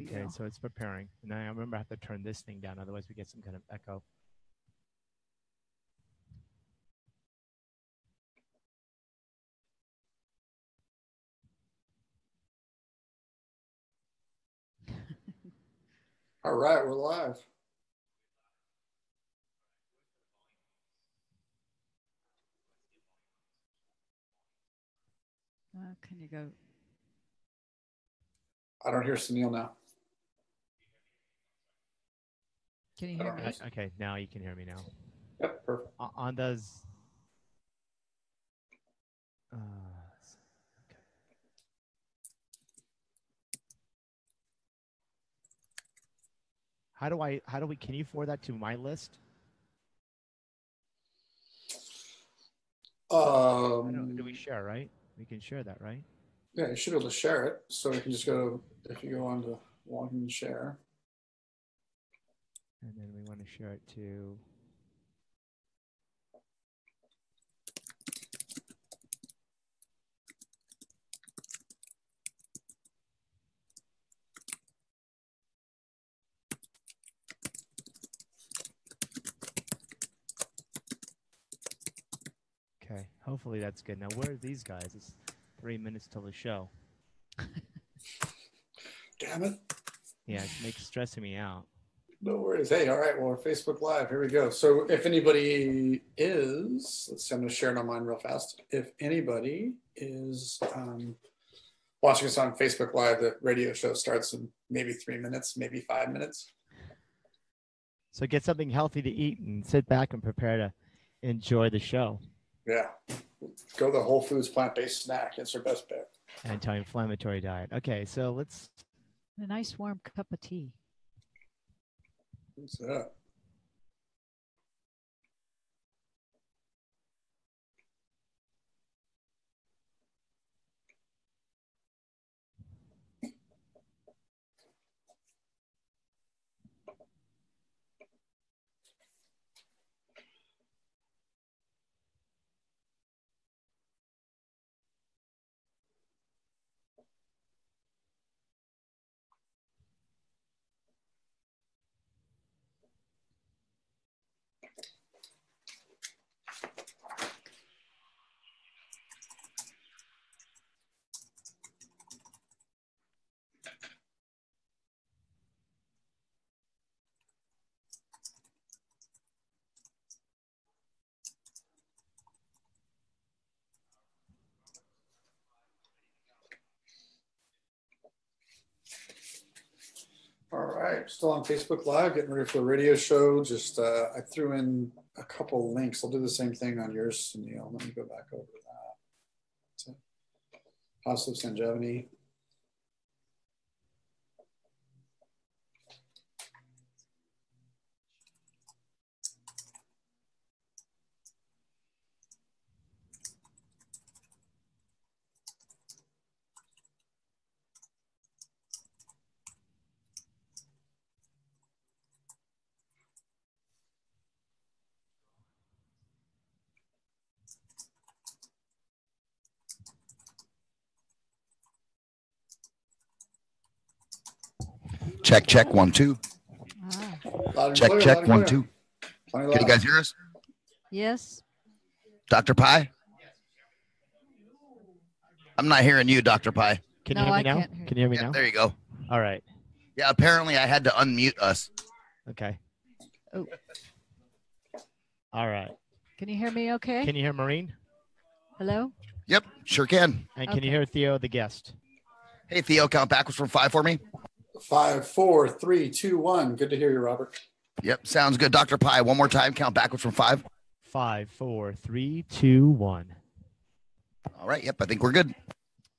Okay, so it's preparing. And I remember I have to turn this thing down, otherwise we get some kind of echo. All right, we're live. Can you go? I don't hear Sunil now. Can you hear me? Okay, now you can hear me now. Yep, perfect. On those. Okay. Can you forward that to my list? Do we share, right? We can share that, right? Yeah, you should be able to share it. So you can just go, if you go on to log and share. And then we want to share it to. Okay, hopefully that's good. Now, where are these guys? It's 3 minutes till the show. Damn it. Yeah, it makes stressing me out. No worries. Hey, all right. Well, we're Facebook Live. Here we go. So if anybody is, let's see, I'm going to share it on mine real fast. If anybody is watching us on Facebook Live, the radio show starts in maybe 3 minutes, maybe 5 minutes. So get something healthy to eat and sit back and prepare to enjoy the show. Yeah. Go the Whole Foods plant-based snack. It's our best bet. Anti-inflammatory diet. Okay, so let's. A nice warm cup of tea. What's that? All right, still on Facebook Live, getting ready for the radio show. Just I threw in a couple links. I'll do the same thing on yours, Sunil. Let me go back over to that. House of Sanjevani. Check, check, 1, 2. Check, Clear, check, 1, 2. Can you guys hear us? Yes. Dr. Pi? I'm not hearing you, Dr. Pi. Can you hear me now? Can you hear me now? There you go. All right. Yeah, apparently I had to unmute us. Okay. Oh. All right. Can you hear me okay? Can you hear Maureen? Hello? Yep, sure can. And can you hear Theo, the guest? Hey, Theo, count backwards from 5 for me. 5, 4, 3, 2, 1. Good to hear you, Robert. Yep, sounds good. Dr. Pi, one more time. Count backwards from 5. 5, 4, 3, 2, 1. All right. Yep, I think we're good.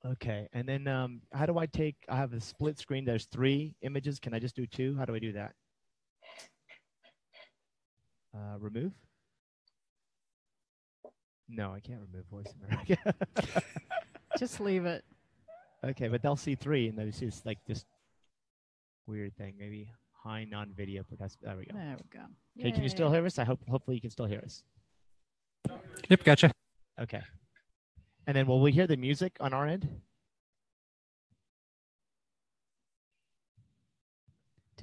Okay. And then how do I I have a split screen. There's 3 images. Can I just do 2? How do I do that? Remove? No, I can't remove VoiceAmerica. Just leave it. Okay, but they'll see 3, and they'll see it's like this weird thing. Maybe high non-video protest. There we go. There we go. Okay, can you still hear us? Hopefully you can still hear us. Yep, gotcha. Okay. And then will we hear the music on our end?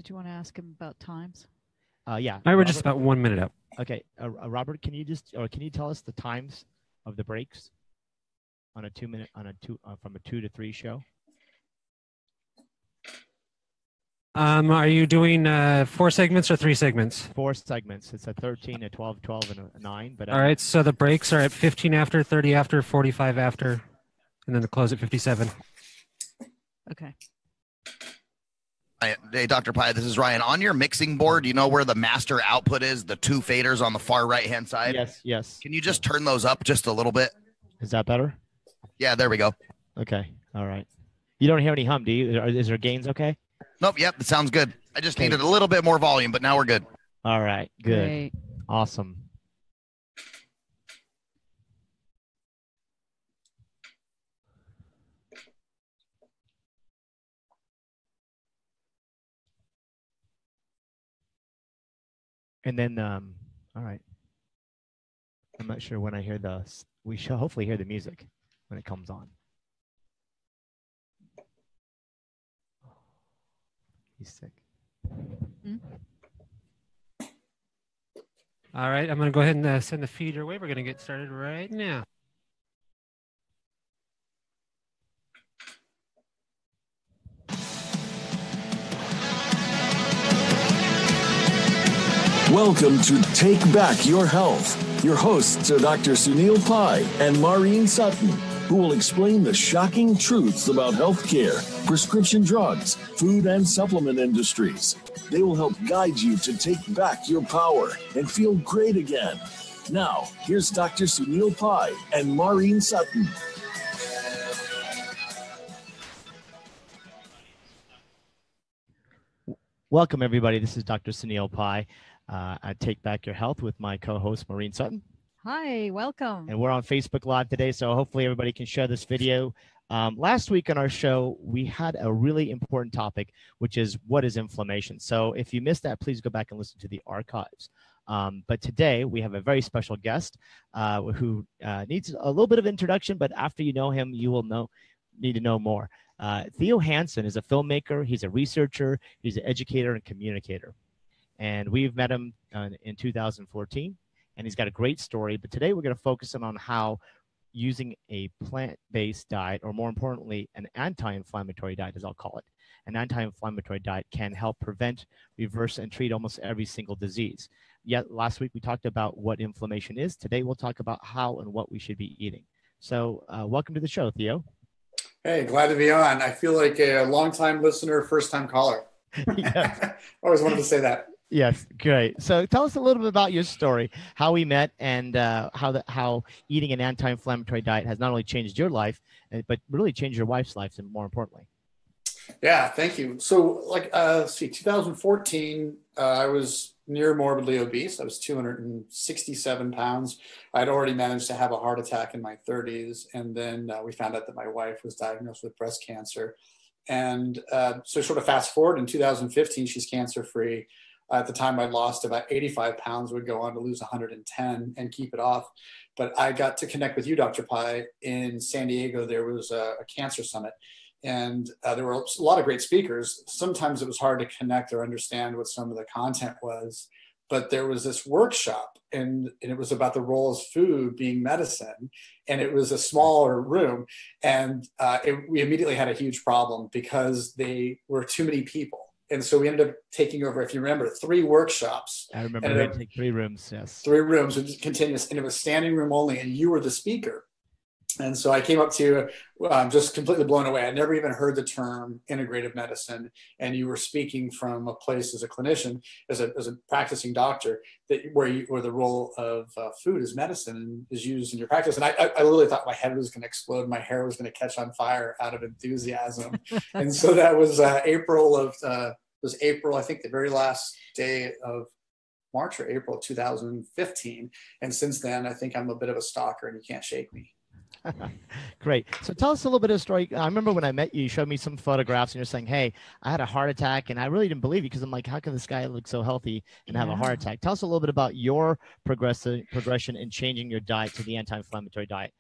Did you want to ask him about times? Yeah. All right, we're just about 1 minute up. Okay, Robert, can you tell us the times of the breaks on a 2 minute from a 2 to 3 show? Are you doing 4 segments or 3 segments? 4 segments. It's a 13, a 12, 12, and a 9. But all right, so the breaks are at 15 after, 30 after, 45 after, and then the close at 57. Okay. Hey, Dr. Pi, this is Ryan. On your mixing board, you know where the master output is, the 2 faders on the far right-hand side? Yes, yes. Can you just turn those up just a little bit? Is that better? Yeah, there we go. Okay, all right. You don't hear any hum, do you? Is there gains okay? Nope, yep, it sounds good. I just needed a little bit more volume, but now we're good. All right, good. Great. Awesome. And then, all right. I'm not sure when I hear we shall hopefully hear the music when it comes on. He's sick. All right, I'm going to go ahead and send the feed your way. We're going to get started right now. Welcome to Take Back Your Health. Your hosts are Dr. Sunil Pai and Maureen Sutton, who will explain the shocking truths about healthcare, prescription drugs, food and supplement industries. They will help guide you to take back your power and feel great again. Now, here's Dr. Sunil Pai and Maureen Sutton. Welcome, everybody. This is Dr. Sunil Pai. I Take Back Your Health with my co-host, Maureen Sutton. Hi, welcome. And we're on Facebook Live today, so hopefully everybody can share this video. Last week on our show, we had a really important topic, which is what is inflammation. So if you missed that, please go back and listen to the archives. But today we have a very special guest who needs a little bit of introduction, but after you know him, you will need to know more. Theo Hanson is a filmmaker, he's a researcher, he's an educator and communicator. And we've met him in 2014, and he's got a great story. But today we're going to focus on how using a plant-based diet, or more importantly, an anti-inflammatory diet, as I'll call it, an anti-inflammatory diet can help prevent, reverse, and treat almost every single disease. Yet last week we talked about what inflammation is. Today we'll talk about how and what we should be eating. So welcome to the show, Theo. Hey, glad to be on. I feel like a long-time listener, first-time caller. Yes. Always wanted to say that. Yes, great. So tell us a little bit about your story, how we met, and how eating an anti-inflammatory diet has not only changed your life, but really changed your wife's life, and more importantly. Yeah, thank you. So, 2014, I was near morbidly obese. I was 267 pounds. I'd already managed to have a heart attack in my 30s, and then we found out that my wife was diagnosed with breast cancer. And so, sort of fast forward, in 2015, she's cancer-free. At the time, I lost about 85 pounds, would go on to lose 110 and keep it off. But I got to connect with you, Dr. Pai, in San Diego. There was a cancer summit, and there were a lot of great speakers. Sometimes it was hard to connect or understand what some of the content was. But there was this workshop, and it was about the role of food being medicine. And it was a smaller room. And we immediately had a huge problem because they were too many people. And so we ended up taking over, if you remember, 3 workshops. I remember we had to take 3 rooms, yes. 3 rooms, which is continuous, and it was standing room only, and you were the speaker. And so I came up to you just completely blown away. I never even heard the term integrative medicine, and you were speaking from a place as a clinician, as a practicing doctor, where the role of food as medicine is used in your practice. And I literally thought my head was going to explode, my hair was going to catch on fire out of enthusiasm. And so that was April, I think the very last day of March or April 2015. And since then, I think I'm a bit of a stalker, and you can't shake me. Great. So tell us a little bit of a story. I remember when I met you, you showed me some photographs and you're saying, hey, I had a heart attack, and I really didn't believe you because I'm like, how can this guy look so healthy and have a heart attack? Tell us a little bit about your progression in changing your diet to the anti-inflammatory diet.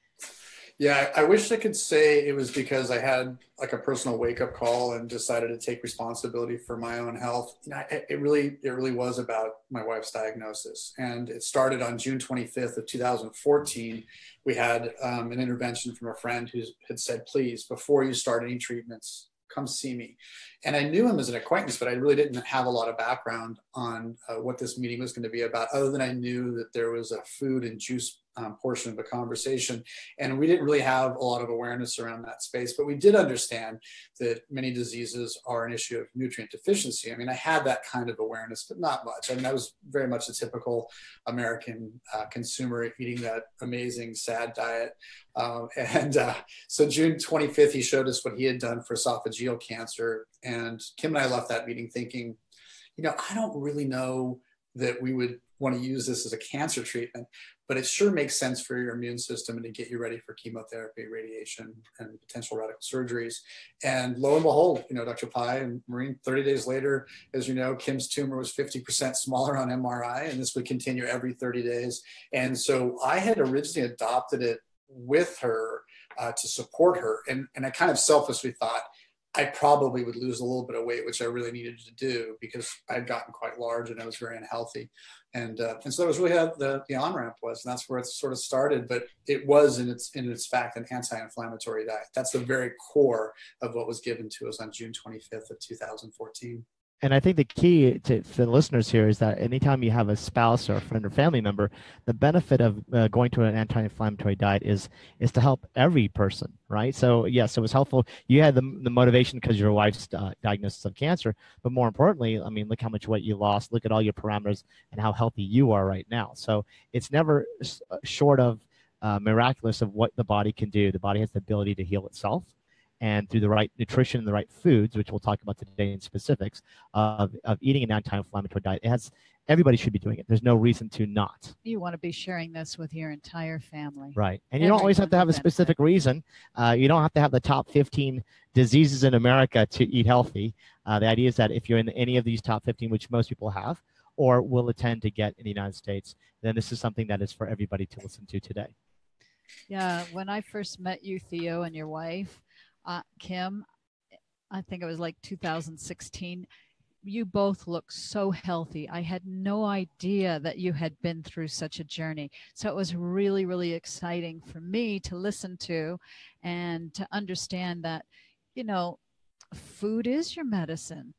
Yeah, I wish I could say it was because I had like a personal wake-up call and decided to take responsibility for my own health. It really was about my wife's diagnosis, and it started on June 25th of 2014. We had an intervention from a friend who had said, "Please, before you start any treatments, come see me." And I knew him as an acquaintance, but I really didn't have a lot of background on what this meeting was going to be about, other than I knew that there was a food and juice portion of the conversation. And we didn't really have a lot of awareness around that space, but we did understand that many diseases are an issue of nutrient deficiency. I mean, I had that kind of awareness, but not much. I mean, I was very much a typical American consumer eating that amazing sad diet. So June 25th, he showed us what he had done for esophageal cancer. And Kim and I left that meeting thinking, I don't really know that we would want to use this as a cancer treatment, but it sure makes sense for your immune system and to get you ready for chemotherapy, radiation, and potential radical surgeries. And lo and behold, Dr. Pai and Maureen, 30 days later, as you know, Kim's tumor was 50% smaller on MRI, and this would continue every 30 days. And so I had originally adopted it with her to support her. And I kind of selfishly thought, I probably would lose a little bit of weight, which I really needed to do because I'd gotten quite large and I was very unhealthy. And so that was really how the on-ramp was. And that's where it sort of started. But it was in its fact an anti-inflammatory diet. That's the very core of what was given to us on June 25th of 2014. And I think the key for the listeners here is that anytime you have a spouse or a friend or family member, the benefit of going to an anti-inflammatory diet is to help every person, right? So yes, it was helpful. You had the motivation because your wife's diagnosis of cancer, but more importantly, I mean, look how much weight you lost. Look at all your parameters and how healthy you are right now. So it's never short of miraculous of what the body can do. The body has the ability to heal itself. And through the right nutrition and the right foods, which we'll talk about today in specifics, of eating an anti-inflammatory diet, everybody should be doing it. There's no reason to not. You want to be sharing this with your entire family. Right. And you don't always have to have a specific reason. You don't have to have the top 15 diseases in America to eat healthy. The idea is that if you're in any of these top 15, which most people have, or will attend to get in the United States, then this is something that is for everybody to listen to today. Yeah. When I first met you, Theo, and your wife, Kim, I think it was like 2016. You both look so healthy. I had no idea that you had been through such a journey. So it was really, really exciting for me to listen to and to understand that, food is your medicine.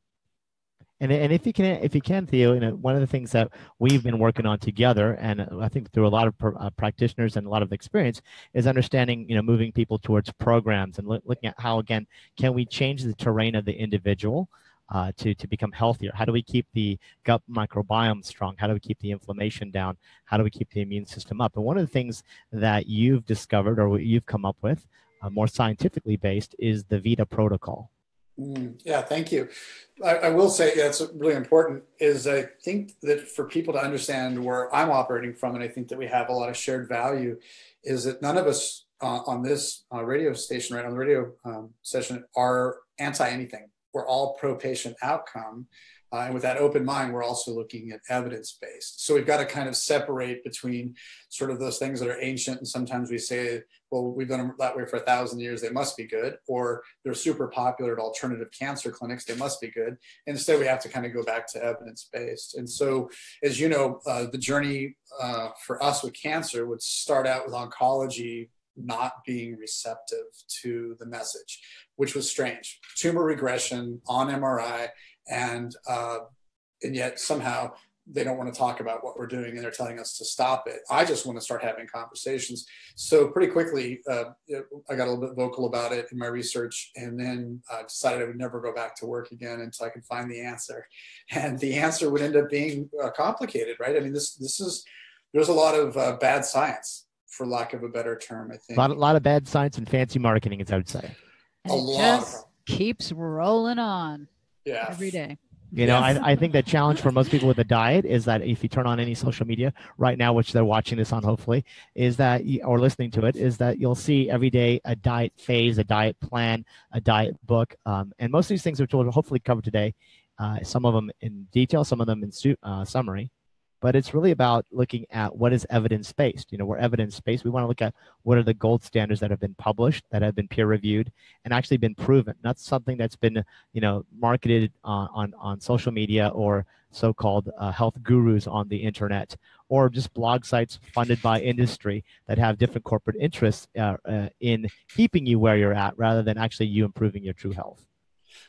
And if you can, Theo, one of the things that we've been working on together, and I think through a lot of practitioners and a lot of experience, is understanding, moving people towards programs and looking at how, again, can we change the terrain of the individual to become healthier? How do we keep the gut microbiome strong? How do we keep the inflammation down? How do we keep the immune system up? And one of the things that you've discovered or what you've come up with, more scientifically based, is the VITA protocol. Yeah, thank you. I will say that's really important is I think that for people to understand where I'm operating from, and I think that we have a lot of shared value, is that none of us on this radio station, right on the radio session, are anti anything. We're all pro patient outcome. And with that open mind, we're also looking at evidence-based. So we've got to kind of separate between sort of those things that are ancient. And sometimes we say, well, we've done them that way for 1,000 years, they must be good. Or they're super popular at alternative cancer clinics, they must be good. Instead, we have to kind of go back to evidence-based. And so, as you know, the journey for us with cancer would start out with oncology not being receptive to the message, which was strange. Tumor regression on MRI, and yet somehow they don't want to talk about what we're doing and they're telling us to stop it. I just want to start having conversations. So pretty quickly, I got a little bit vocal about it in my research, and then decided I would never go back to work again until I could find the answer. And the answer would end up being complicated, right? I mean, there's a lot of bad science, for lack of a better term, I think. A lot of bad science and fancy marketing, as I would say. And it just keeps rolling on. Yeah. Every day. I think the challenge for most people with a diet is that if you turn on any social media right now, which they're watching this on hopefully, is that, or listening to it, is that you'll see every day a diet phase, a diet plan, a diet book. And most of these things, which we'll hopefully cover today, some of them in detail, some of them in summary. but it's really about looking at what is evidence-based. You know, we're evidence-based. We want to look at what are the gold standards that have been published, that have been peer-reviewed, and actually been proven. Not something that's been, you know, marketed on social media or so-called health gurus on the internet, or just blog sites funded by industry that have different corporate interests in keeping you where you're at, rather than actually you improving your true health.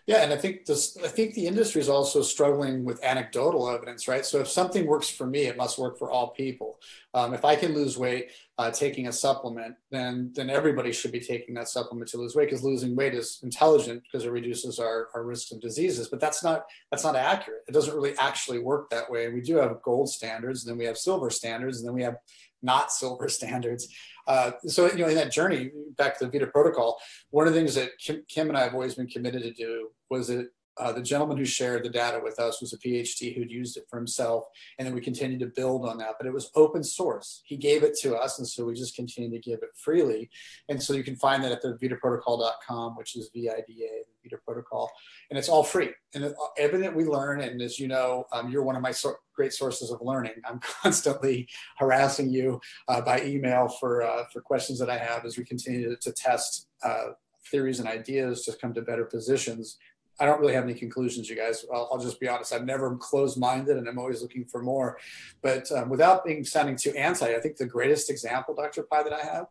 Yeah, and I think the industry is also struggling with anecdotal evidence, right? So if something works for me, it must work for all people. If I can lose weight taking a supplement, then everybody should be taking that supplement to lose weight, because losing weight is intelligent because it reduces our risk of diseases. But that's not accurate. It doesn't really actually work that way. We do have gold standards, and then we have silver standards, and then we have not silver standards. So, you know, in that journey back to the Vita protocol, one of the things that Kim and I have always been committed to do was that the gentleman who shared the data with us was a PhD who'd used it for himself. And then we continued to build on that, but it was open source. He gave it to us. And so we just continue to give it freely. And so you can find that at the vitaprotocol.com, which is VIDA, the Vita protocol. And it's all free. And everything that we learn, and as you know, you're one of my great sources of learning. I'm constantly harassing you by email for questions that I have as we continue to test theories and ideas to come to better positions. I don't really have any conclusions, you guys. I'll just be honest. I'm never closed-minded, and I'm always looking for more. But without sounding too anti, I think the greatest example, Dr. Pai, that I have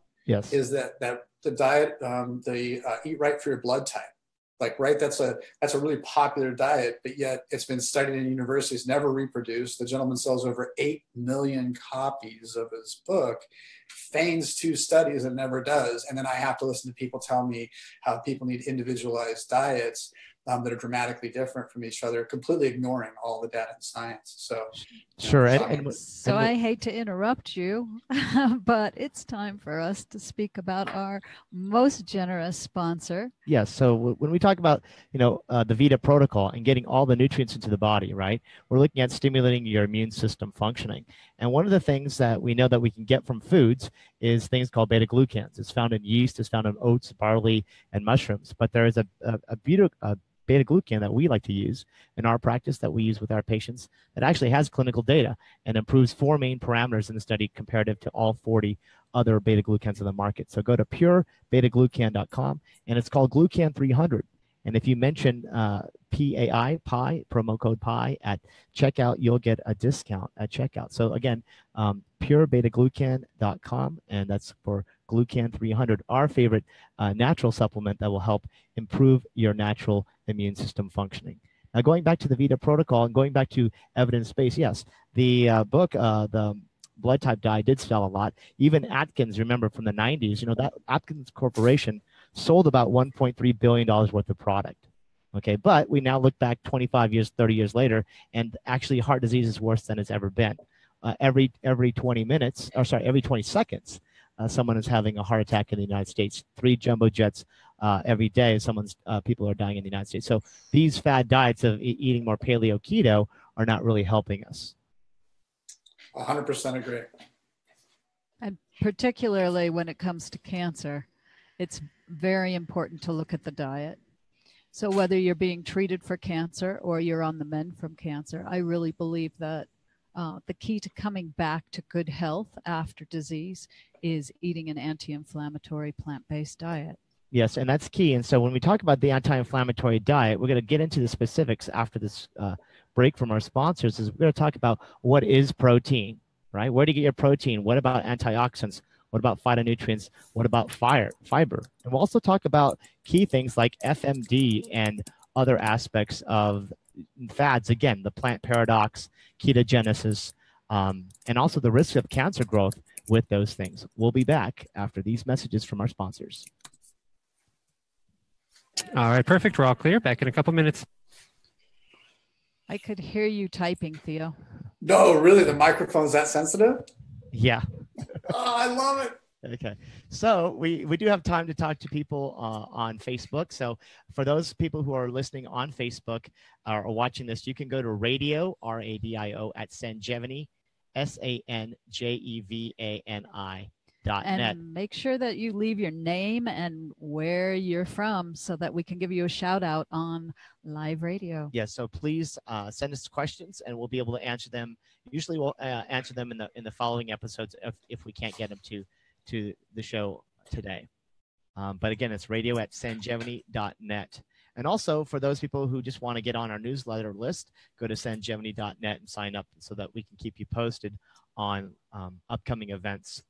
is that the diet, the eat right for your blood type. Like, right, that's a really popular diet, but yet it's been studied in universities, never reproduced. The gentleman sells over 8 million copies of his book, feigns 2 studies and never does. And then I have to listen to people tell me how people need individualized diets that are dramatically different from each other, completely ignoring all the data and science. So, sure. So I hate to interrupt you, but it's time for us to speak about our most generous sponsor. Yes. So when we talk about, you know, the Vita protocol and getting all the nutrients into the body, right, we're looking at stimulating your immune system functioning. And one of the things that we know that we can get from foods is things called beta glucans. It's found in yeast, it's found in oats, barley, and mushrooms. But there is a beta glucan that we like to use in our practice, that we use with our patients, that actually has clinical data and improves 4 main parameters in the study comparative to all 40 other beta glucans in the market. So go to purebetaglucan.com, and it's called Glucan 300. And if you mention PAI, promo code PI at checkout, you'll get a discount at checkout. So again, purebetaglucan.com, and that's for Glucan 300, our favorite natural supplement that will help improve your natural immune system functioning. Now, going back to the Vita protocol and going back to evidence-based, yes, the book, the blood type diet, did sell a lot. Even Atkins, remember from the 90s, you know, that Atkins Corporation sold about $1.3 billion worth of product. Okay, but we now look back 25 years, 30 years later, and actually heart disease is worse than it's ever been. Every 20 minutes, or sorry, every 20 seconds, someone is having a heart attack in the United States. 3 jumbo jets every day, people are dying in the United States. So these fad diets of eating more paleo keto are not really helping us. 100% agree. And particularly when it comes to cancer, it's very important to look at the diet. So whether you're being treated for cancer or you're on the mend from cancer, I really believe that the key to coming back to good health after disease is eating an anti-inflammatory plant-based diet. Yes, and that's key. And so when we talk about the anti-inflammatory diet, we're going to get into the specifics after this break from our sponsors. We're going to talk about what is protein, right? Where to get your protein? What about antioxidants? What about phytonutrients? What about fiber? And we'll also talk about key things like FMD and other aspects of fads, again, the plant paradox, ketogenesis, and also the risk of cancer growth with those things. We'll be back after these messages from our sponsors. All right, perfect. We're all clear. Back in a couple minutes. I could hear you typing, Theo. No, really? The microphone's that sensitive? Yeah. Oh, I love it. Okay, so we do have time to talk to people on Facebook. So for those people who are listening on Facebook or watching this, you can go to radio, RADIO, at Sanjevani, SANJEVANI, And make sure that you leave your name and where you're from so that we can give you a shout out on live radio. Yeah, so please send us questions and we'll be able to answer them. Usually we'll answer them in the following episodes if we can't get them to the show today. But again, it's radio@sanjevani.net. And also, for those people who just want to get on our newsletter list, go to sanjevani.net and sign up so that we can keep you posted on upcoming events,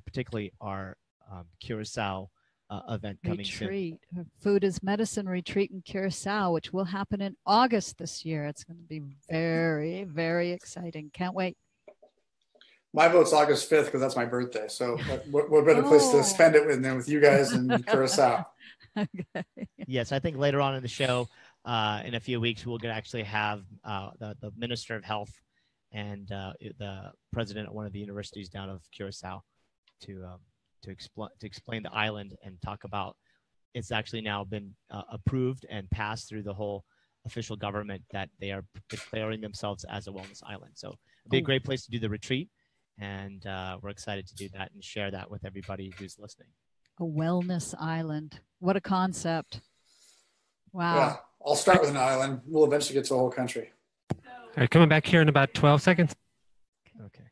particularly our Curacao event coming soon. Food is Medicine retreat in Curacao, which will happen in August this year. It's going to be very, very exciting. Can't wait. My vote's August 5th because that's my birthday. So what better place to spend it than with you guys in Curacao? Okay. Yes, I think later on in the show, in a few weeks, we'll actually have the Minister of Health and the president of one of the universities down of Curacao to explain the island and talk about it's actually now been approved and passed through the whole official government that they are declaring themselves as a wellness island. So it'll be a great place to do the retreat. And we're excited to do that and share that with everybody who's listening. A wellness island. What a concept. Wow. Yeah, I'll start with an island. We'll eventually get to a whole country. All right, coming back here in about 12 seconds. Okay.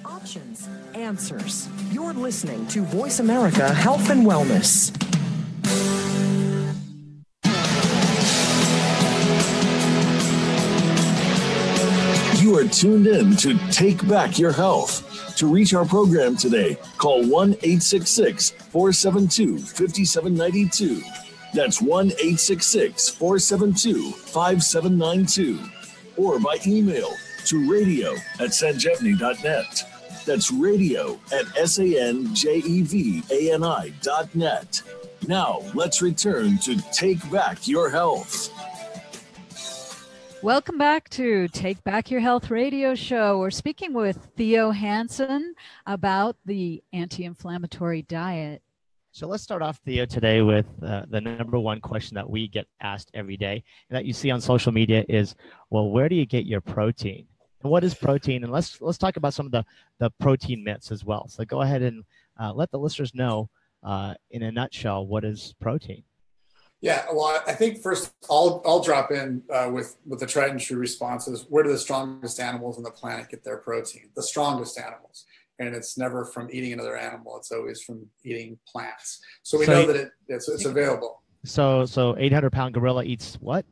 Options, answers. You're listening to Voice America Health and Wellness. You are tuned in to Take Back Your Health. To reach our program today, call 1-866-472-5792. That's 1-866-472-5792. Or by email to radio@sanjevani.net. That's radio@sanjevani.net. Now, let's return to Take Back Your Health. Welcome back to Take Back Your Health radio show. We're speaking with Theo Hanson about the anti-inflammatory diet. So let's start off, Theo, today with the number one question that we get asked every day and that you see on social media is, well, where do you get your protein? And what is protein? And let's talk about some of the protein myths as well. So go ahead and let the listeners know in a nutshell, what is protein? Yeah, well, I think first I'll drop in with the tried and true responses. Where do the strongest animals on the planet get their protein? The strongest animals. And it's never from eating another animal. It's always from eating plants. So we know that it's available. So 800-pound gorilla eats what?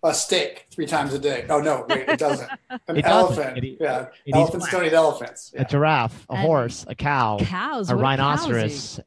A steak 3 times a day. Oh, no, wait, it doesn't. An It elephant. doesn't. Elephants don't eat elephants. Yeah. A giraffe, a horse, a cow, a rhinoceros,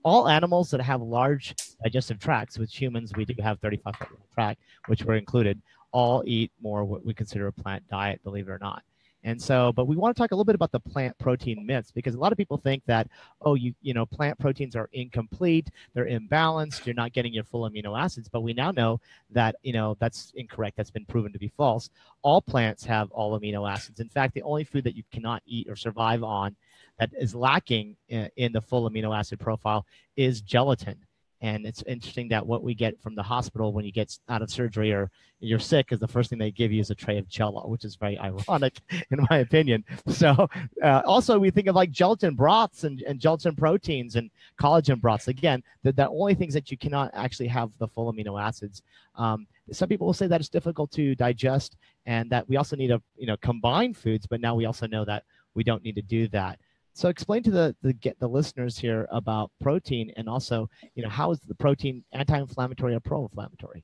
all animals that have large digestive tracts, which humans, we do have 35-foot tract, which we're included, all eat more what we consider a plant diet, believe it or not. And so, but we want to talk a little bit about the plant protein myths, because a lot of people think that, plant proteins are incomplete, they're imbalanced, you're not getting your full amino acids. But we now know that, that's incorrect. That's been proven to be false. All plants have all amino acids. In fact, the only food that you cannot eat or survive on that is lacking in the full amino acid profile is gelatin. And it's interesting that what we get from the hospital when you get out of surgery or you're sick is the first thing they give you is a tray of Jell-O, which is very ironic in my opinion. So also we think of like gelatin broths and gelatin proteins and collagen broths. Again, the only things that you cannot actually have the full amino acids. Some people will say that it's difficult to digest and that we also need to combine foods, but now we also know that we don't need to do that. So explain to the listeners here about protein and also, how is the protein anti-inflammatory or pro-inflammatory?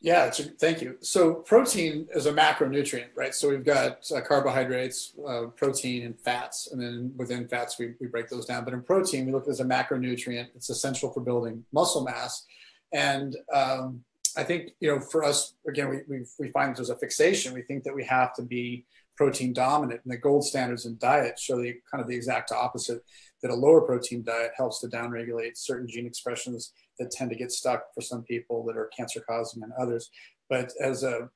Yeah, thank you. So protein is a macronutrient, right? So we've got carbohydrates, protein, and fats. And then within fats, we break those down. But in protein, we look at it as a macronutrient. It's essential for building muscle mass. And I think, for us, again, we find there's a fixation. We think that we have to be protein dominant, and the gold standards in diet show the exact opposite, that a lower protein diet helps to downregulate certain gene expressions that tend to get stuck for some people that are cancer causing and others. But as a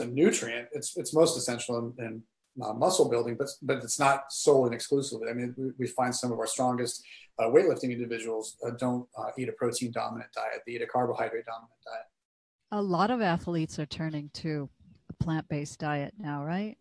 nutrient, it's most essential in muscle building, but it's not solely and exclusively. I mean, we find some of our strongest weightlifting individuals don't eat a protein dominant diet. They eat a carbohydrate dominant diet. A lot of athletes are turning to a plant-based diet now, right?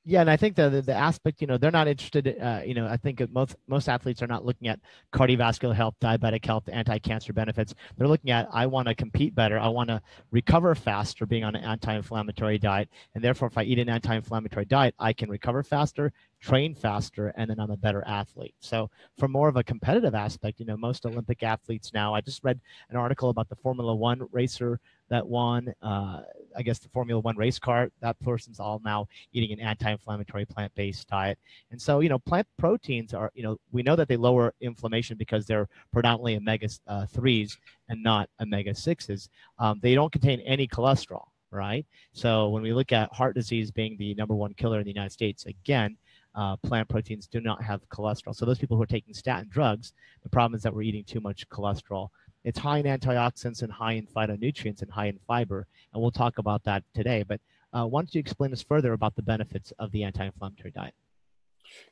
Yeah, and I think the aspect, they're not interested. I think most athletes are not looking at cardiovascular health, diabetic health, anti-cancer benefits. They're looking at, I want to compete better, I want to recover faster, being on an anti-inflammatory diet, and therefore, if I eat an anti-inflammatory diet, I can recover faster, train faster, and then I'm a better athlete. So, for more of a competitive aspect, most Olympic athletes now. I just read an article about the Formula One racer that won, I guess, the Formula One race car. That person's all now eating an anti-inflammatory plant-based diet. And so, plant proteins are, we know that they lower inflammation because they're predominantly omega-3s and not omega-6s. They don't contain any cholesterol, right? So when we look at heart disease being the #1 killer in the United States, again, plant proteins do not have cholesterol. So those people who are taking statin drugs, the problem is that we're eating too much cholesterol. It's high in antioxidants and high in phytonutrients and high in fiber, and we'll talk about that today. But why don't you explain us further about the benefits of the anti-inflammatory diet?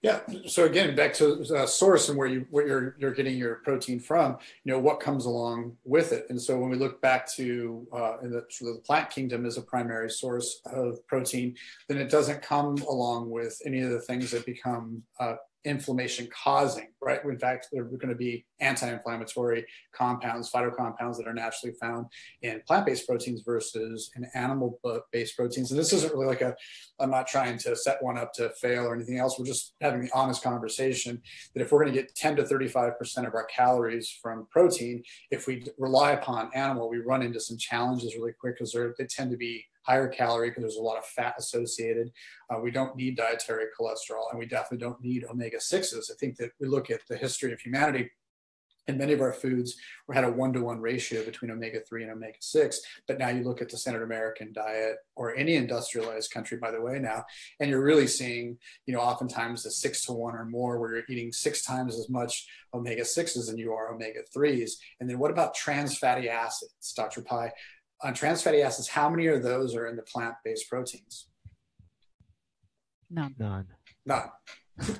Yeah. So again, back to source and where you're getting your protein from. What comes along with it. And so when we look back to in the plant kingdom as a primary source of protein, then it doesn't come along with any of the things that become inflammation causing, right? In fact, there are going to be anti-inflammatory compounds, phytocompounds that are naturally found in plant-based proteins versus in animal-based proteins. And this isn't really I'm not trying to set one up to fail or anything else. We're just having the honest conversation that if we're going to get 10 to 35% of our calories from protein, if we rely upon animal, we run into some challenges really quick because they tend to be higher calorie because there's a lot of fat associated. We don't need dietary cholesterol, and we definitely don't need omega-6s. I think that we look at the history of humanity, and many of our foods had a 1-to-1 ratio between omega-3 and omega-6. But now you look at the standard American diet or any industrialized country, by the way, now, and you're really seeing, oftentimes the 6-to-1 or more, where you're eating 6 times as much omega-6s than you are omega-3s. And then what about trans fatty acids, Dr. Pai? On trans fatty acids, how many of those are in the plant-based proteins? None. None.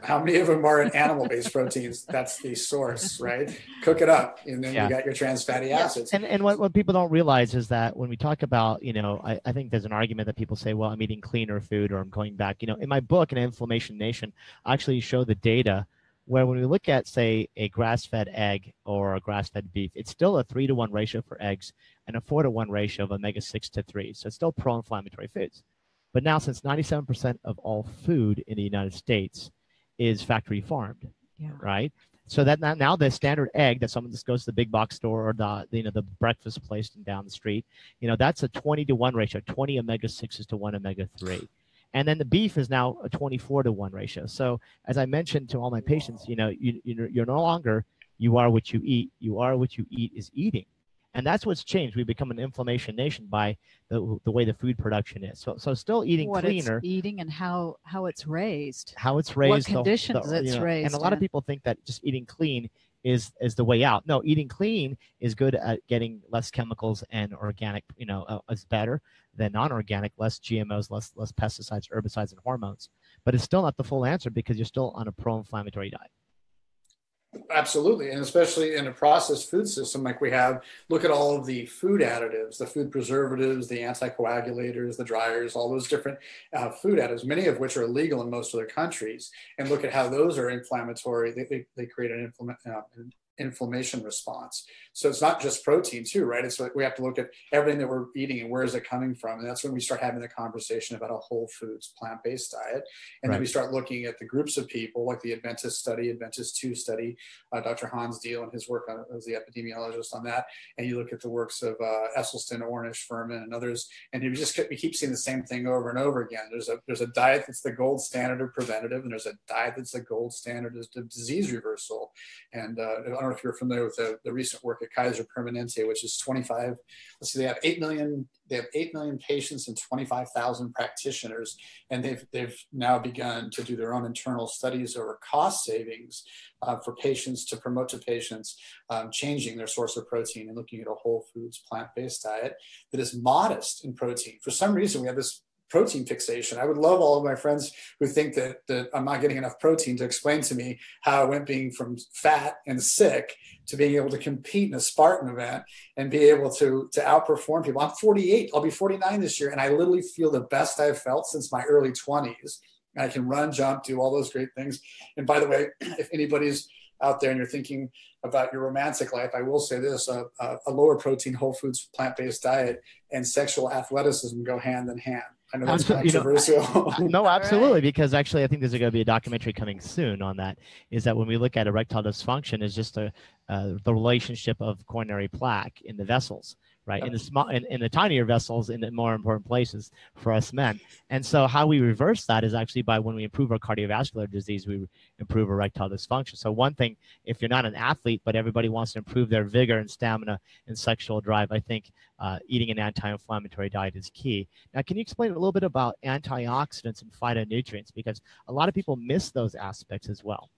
How many of them are in animal-based proteins? That's the source, right? Cook it up, and then you got your trans fatty acids. And what people don't realize is that when we talk about, I think there's an argument that people say, well, I'm eating cleaner food or I'm going back. In my book, An Inflammation Nation, I actually show the data where when we look at, say, a grass-fed egg or a grass-fed beef, it's still a 3-to-1 ratio for eggs and a 4-to-1 ratio of omega-6 to 3. So it's still pro-inflammatory foods. But now, since 97% of all food in the United States is factory farmed, right? So that now the standard egg that someone just goes to the big box store or the breakfast place down the street, that's a 20-to-1 ratio, 20 omega-6s to 1 omega-3. And then the beef is now a 24-to-1 ratio. So as I mentioned to all my patients, you're no longer, you are what you eat. You are what you eat is eating. And that's what's changed. We've become an inflammation nation by the way the food production is. So still eating cleaner. What it's eating and how it's raised. How it's raised. What conditions it's raised. And a lot of people think that just eating clean is the way out. No, eating clean is good at getting less chemicals, and organic, is better than non-organic, less GMOs, less pesticides, herbicides, and hormones. But it's still not the full answer because you're still on a pro-inflammatory diet. Absolutely. And especially in a processed food system like we have, look at all of the food additives, the food preservatives, the anticoagulators, the dryers, all those different food additives, many of which are illegal in most other countries. And look at how those are inflammatory. They create an inflammation response. So it's not just protein too, right? It's like we have to look at everything that we're eating and where is it coming from. And that's when we start having the conversation about a whole foods plant-based diet. And then we start looking at the groups of people like the Adventist 2 study, Dr. Hans Deal and his work as the epidemiologist on that. And you look at the works of Esselstyn, Ornish, Furman, and others. And we keep seeing the same thing over and over again. There's a diet that's the gold standard of preventative, and there's a diet that's the gold standard of disease reversal. And I don't know if you're familiar with the recent work at Kaiser Permanente, which is 25. Let's see, they have 8 million. They have 8 million patients and 25,000 practitioners, and they've now begun to do their own internal studies over cost savings for patients to promote to patients changing their source of protein and looking at a whole foods plant-based diet that is modest in protein. For some reason, we have this protein fixation. I would love all of my friends who think that I'm not getting enough protein to explain to me how I went being from fat and sick to being able to compete in a Spartan event and be able to outperform people. I'm 48. I'll be 49 this year. And I literally feel the best I've felt since my early 20s. I can run, jump, do all those great things. And by the way, if anybody's out there and you're thinking about your romantic life, I will say this, a lower protein, whole foods, plant-based diet and sexual athleticism go hand in hand. I know that's controversial. No, absolutely. Because actually, I think there's going to be a documentary coming soon on that, is that when we look at erectile dysfunction, is just the relationship of coronary plaque in the vessels, right? In the small, in the tinier vessels, in the more important places for us men. And so how we reverse that is actually by when we improve our cardiovascular disease, we improve erectile dysfunction. So one thing, if you're not an athlete, but everybody wants to improve their vigor and stamina and sexual drive, I think eating an anti-inflammatory diet is key. Now, can you explain a little bit about antioxidants and phytonutrients? Because a lot of people miss those aspects as well.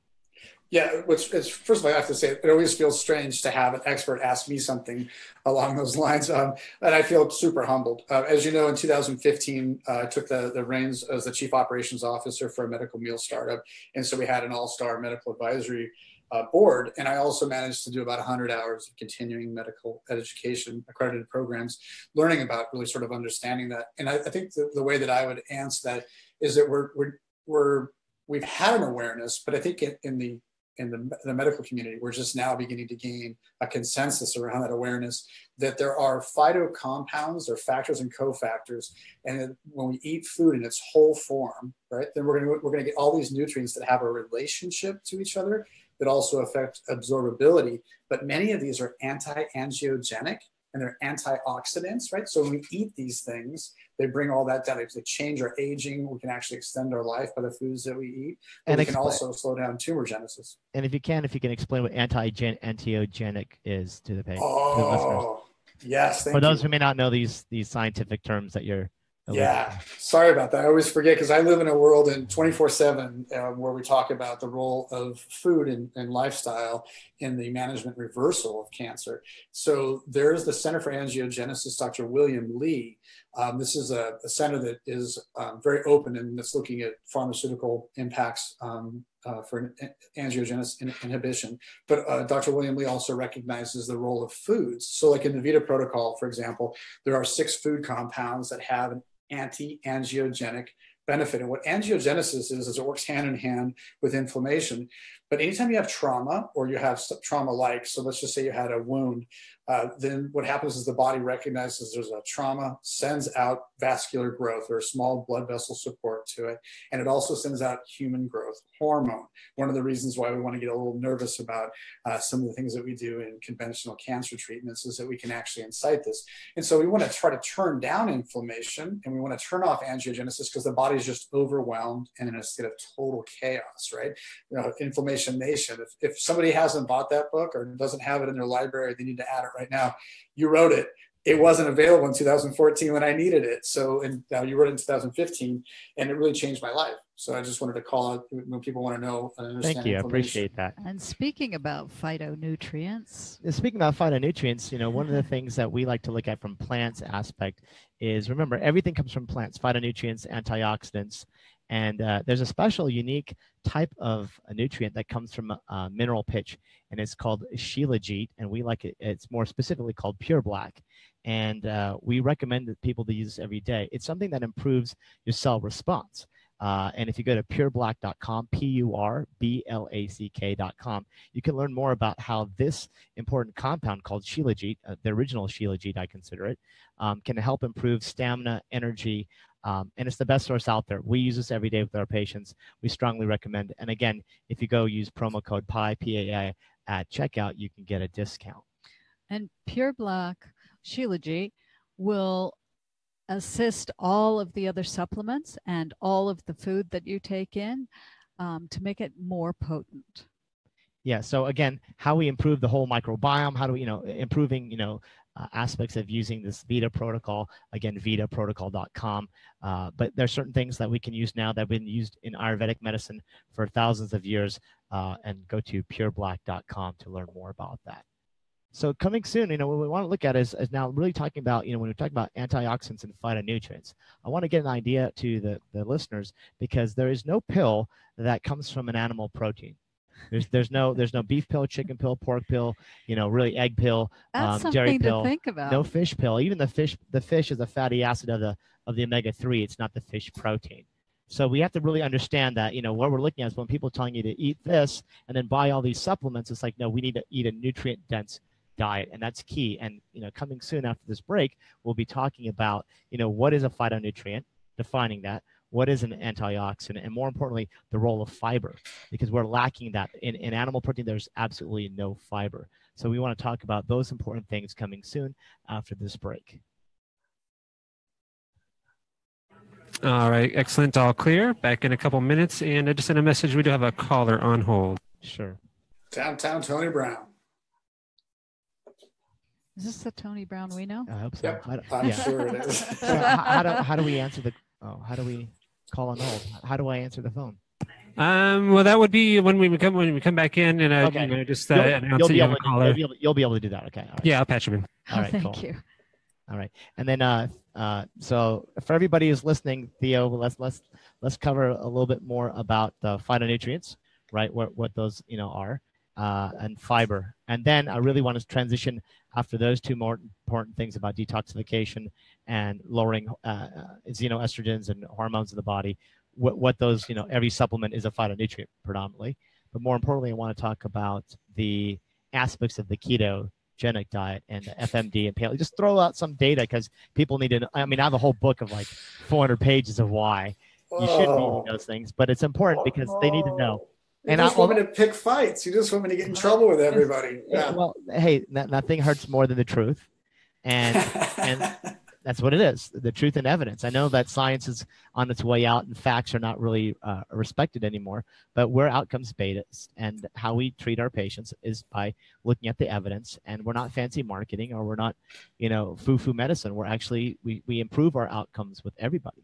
Yeah, first of all, I have to say, it always feels strange to have an expert ask me something along those lines. And I feel super humbled. As you know, in 2015, I took the reins as the chief operations officer for a medical meal startup. And so we had an all-star medical advisory board. And I also managed to do about 100 hours of continuing medical education, accredited programs, learning about really sort of understanding that. And I think the way that I would answer that is that we've had an awareness, but I think in the medical community, we're just now beginning to gain a consensus around that awareness that there are phytocompounds or factors and cofactors. And when we eat food in its whole form, right, then we're going to get all these nutrients that have a relationship to each other that also affect absorbability. But many of these are anti-angiogenic and they're antioxidants, right? So when we eat these things, they bring all that down. They change our aging. We can actually extend our life by the foods that we eat. And we can also slow down tumor genesis. And if you can explain what antiogenic is to the listeners. Oh, yes. For those who may not know these scientific terms that you're. Yeah, sorry about that. I always forget because I live in a world in 24/7 where we talk about the role of food and lifestyle in the management reversal of cancer. So there's the Center for Angiogenesis, Dr. William Lee. This is a center that is very open and that's looking at pharmaceutical impacts for angiogenesis inhibition. But Dr. William Lee also recognizes the role of foods. So like in the Vita protocol, for example, there are 6 food compounds that have an anti-angiogenic benefit. And what angiogenesis is it works hand in hand with inflammation. But anytime you have trauma or you have trauma-like, so let's just say you had a wound, then what happens is the body recognizes there's a trauma, sends out vascular growth or small blood vessel support to it. And it also sends out human growth hormone. One of the reasons why we want to get a little nervous about some of the things that we do in conventional cancer treatments is that we can actually incite this. And so we want to try to turn down inflammation and we want to turn off angiogenesis because the body is just overwhelmed and in a state of total chaos, right? You know, Inflammation Nation. If somebody hasn't bought that book or doesn't have it in their library, they need to add it right now. You wrote it. It wasn't available in 2014 when I needed it. So, and now you wrote it in 2015 and it really changed my life. So I just wanted to call it when people want to know and understand. Thank you. I appreciate that. And speaking about phytonutrients. Speaking about phytonutrients, you know, one of the things that we like to look at from plants aspect is, remember, everything comes from plants, phytonutrients, antioxidants, and there's a special unique type of a nutrient that comes from mineral pitch, and it's called shilajit, and we like it. It's more specifically called pure black, and we recommend that people to use this every day. It's something that improves your cell response. And if you go to pureblack.com, purblack.com, you can learn more about how this important compound called shilajit, the original shilajit, I consider it, can help improve stamina, energy, and it's the best source out there. We use this every day with our patients. We strongly recommend it. And again, if you go use promo code PI, PAI, at checkout, you can get a discount. And Pure Black Shilajit will assist all of the other supplements and all of the food that you take in to make it more potent. Yeah. So again, how we improve the whole microbiome, how do we, improving, aspects of using this Vita protocol, again, vitaprotocol.com. But there's certain things that we can use now that have been used in Ayurvedic medicine for thousands of years, and go to pureblack.com to learn more about that. So coming soon, what we want to look at is now really talking about, when we talk about antioxidants and phytonutrients, I want to get an idea to the listeners, because there is no pill that comes from an animal protein. There's no beef pill, chicken pill, pork pill, really egg pill, dairy pill. To think about. No fish pill. Even the fish is a fatty acid of the omega-3. It's not the fish protein. So we have to really understand that, what we're looking at is when people are telling you to eat this and then buy all these supplements, it's like, no, we need to eat a nutrient dense diet. And that's key. And, coming soon after this break, we'll be talking about, what is a phytonutrient, defining that, what is an antioxidant, and more importantly, the role of fiber, because we're lacking that. In animal protein, there's absolutely no fiber. So we want to talk about those important things coming soon after this break. All right, excellent. All clear. Back in a couple minutes. And I just sent a message. We do have a caller on hold. Sure. Downtown Tony Brown. Is this the Tony Brown we know? I hope so. Yep, I'm sure it is. So how do we answer how do we call on hold? How do I answer the phone? Well, that would be when we come back in, and Okay. just announce that you have a caller. You'll be able to do that. Okay. All right. Yeah, I'll patch him in. All right. Thank cool. you. All right. And then so for everybody who's listening, Theo, let's cover a little bit more about the phytonutrients, right? What those are, and fiber. And then I really want to transition after those two more important things about detoxification and lowering xenoestrogens and hormones in the body. What those, every supplement is a phytonutrient predominantly. But more importantly, I want to talk about the aspects of the ketogenic diet and the FMD and paleo. Just throw out some data because people need to know. I mean, I have a whole book of like 400 pages of why you should be eating those things, but it's important because they need to know. You just want me to pick fights. You just want me to get in trouble with everybody. Yeah. Well, hey, nothing hurts more than the truth. And that's what it is, the truth and evidence. I know that science is on its way out and facts are not really respected anymore, but we're outcomes based, and how we treat our patients is by looking at the evidence, and we're not fancy marketing or we're not, foo-foo medicine. We're actually, we improve our outcomes with everybody.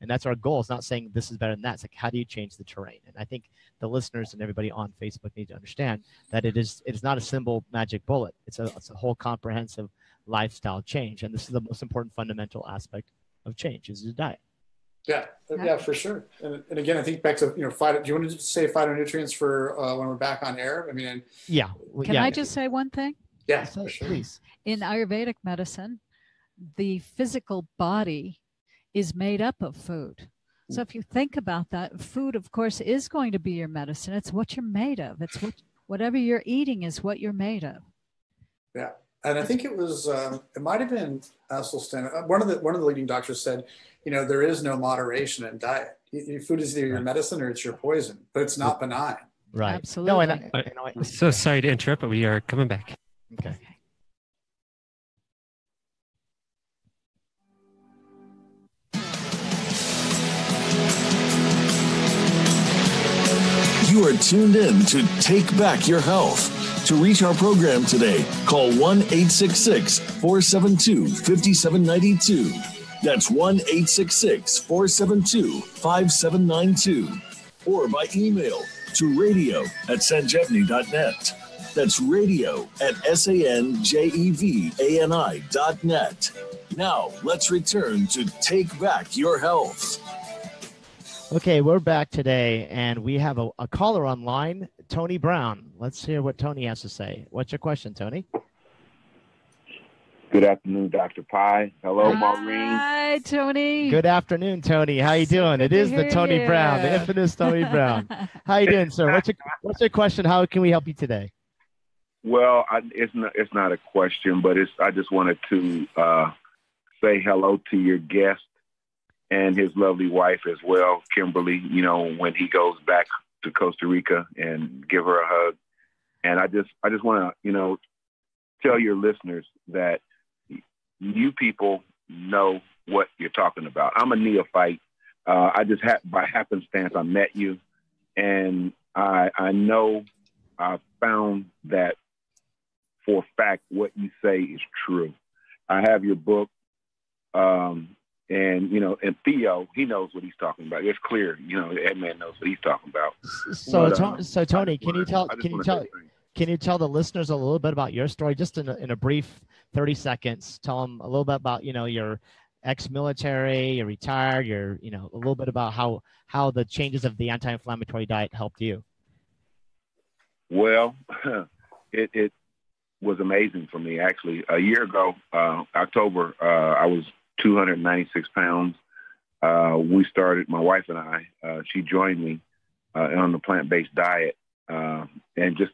And that's our goal. It's not saying this is better than that. It's like, how do you change the terrain? And I think the listeners and everybody on Facebook need to understand that it is not a simple magic bullet. It's a whole comprehensive lifestyle change. And this is the most important fundamental aspect of change is the diet. Yeah, for sure. And again, I think back to, do you want to say phytonutrients for when we're back on air? I mean, yeah. Can I just say one thing? Yeah, for sure. Please. In Ayurvedic medicine, the physical body is made up of food. So if you think about that, food, of course, is going to be your medicine. It's what you're made of. It's whatever you're eating is what you're made of. Yeah. And I think it was, it might've been Esselstyn. One of the leading doctors said, there is no moderation in diet. Food is either your medicine or it's your poison, but it's not benign. Right. Absolutely. No, I'm so sorry to interrupt, but we are coming back. Okay. You are tuned in to Take Back Your Health. To reach our program today, call 1-866-472-5792. That's 1-866-472-5792. Or by email to radio@sanjevani.net. That's radio@sanjevani.net. Now, let's return to Take Back Your Health. Okay, we're back today, and we have a caller online, Tony Brown. Let's hear what Tony has to say. What's your question, Tony? Good afternoon, Dr. Pi. Hello, Maureen. Hi, Tony. Good afternoon, Tony. How you doing? It is the Tony Brown, the infamous Tony Brown. How you doing, sir? What's your question? How can we help you today? Well, it's not a question, but I just wanted to say hello to your guest and his lovely wife as well, Kimberly, when he goes back to Costa Rica, and give her a hug. And I just want to, tell your listeners that you people know what you're talking about. I'm a neophyte. I just by happenstance, I met you, and I know I found that for a fact what you say is true. I have your book. And Theo, he knows what he's talking about. It's clear, that man knows what he's talking about. So Tony, can you tell the listeners a little bit about your story, just in a brief 30 seconds? Tell them a little bit about, your ex-military, you're retired, a little bit about how the changes of the anti-inflammatory diet helped you. Well, it was amazing for me, actually. A year ago, October, I was 296 pounds. we started, my wife and I, she joined me on the plant-based diet, and just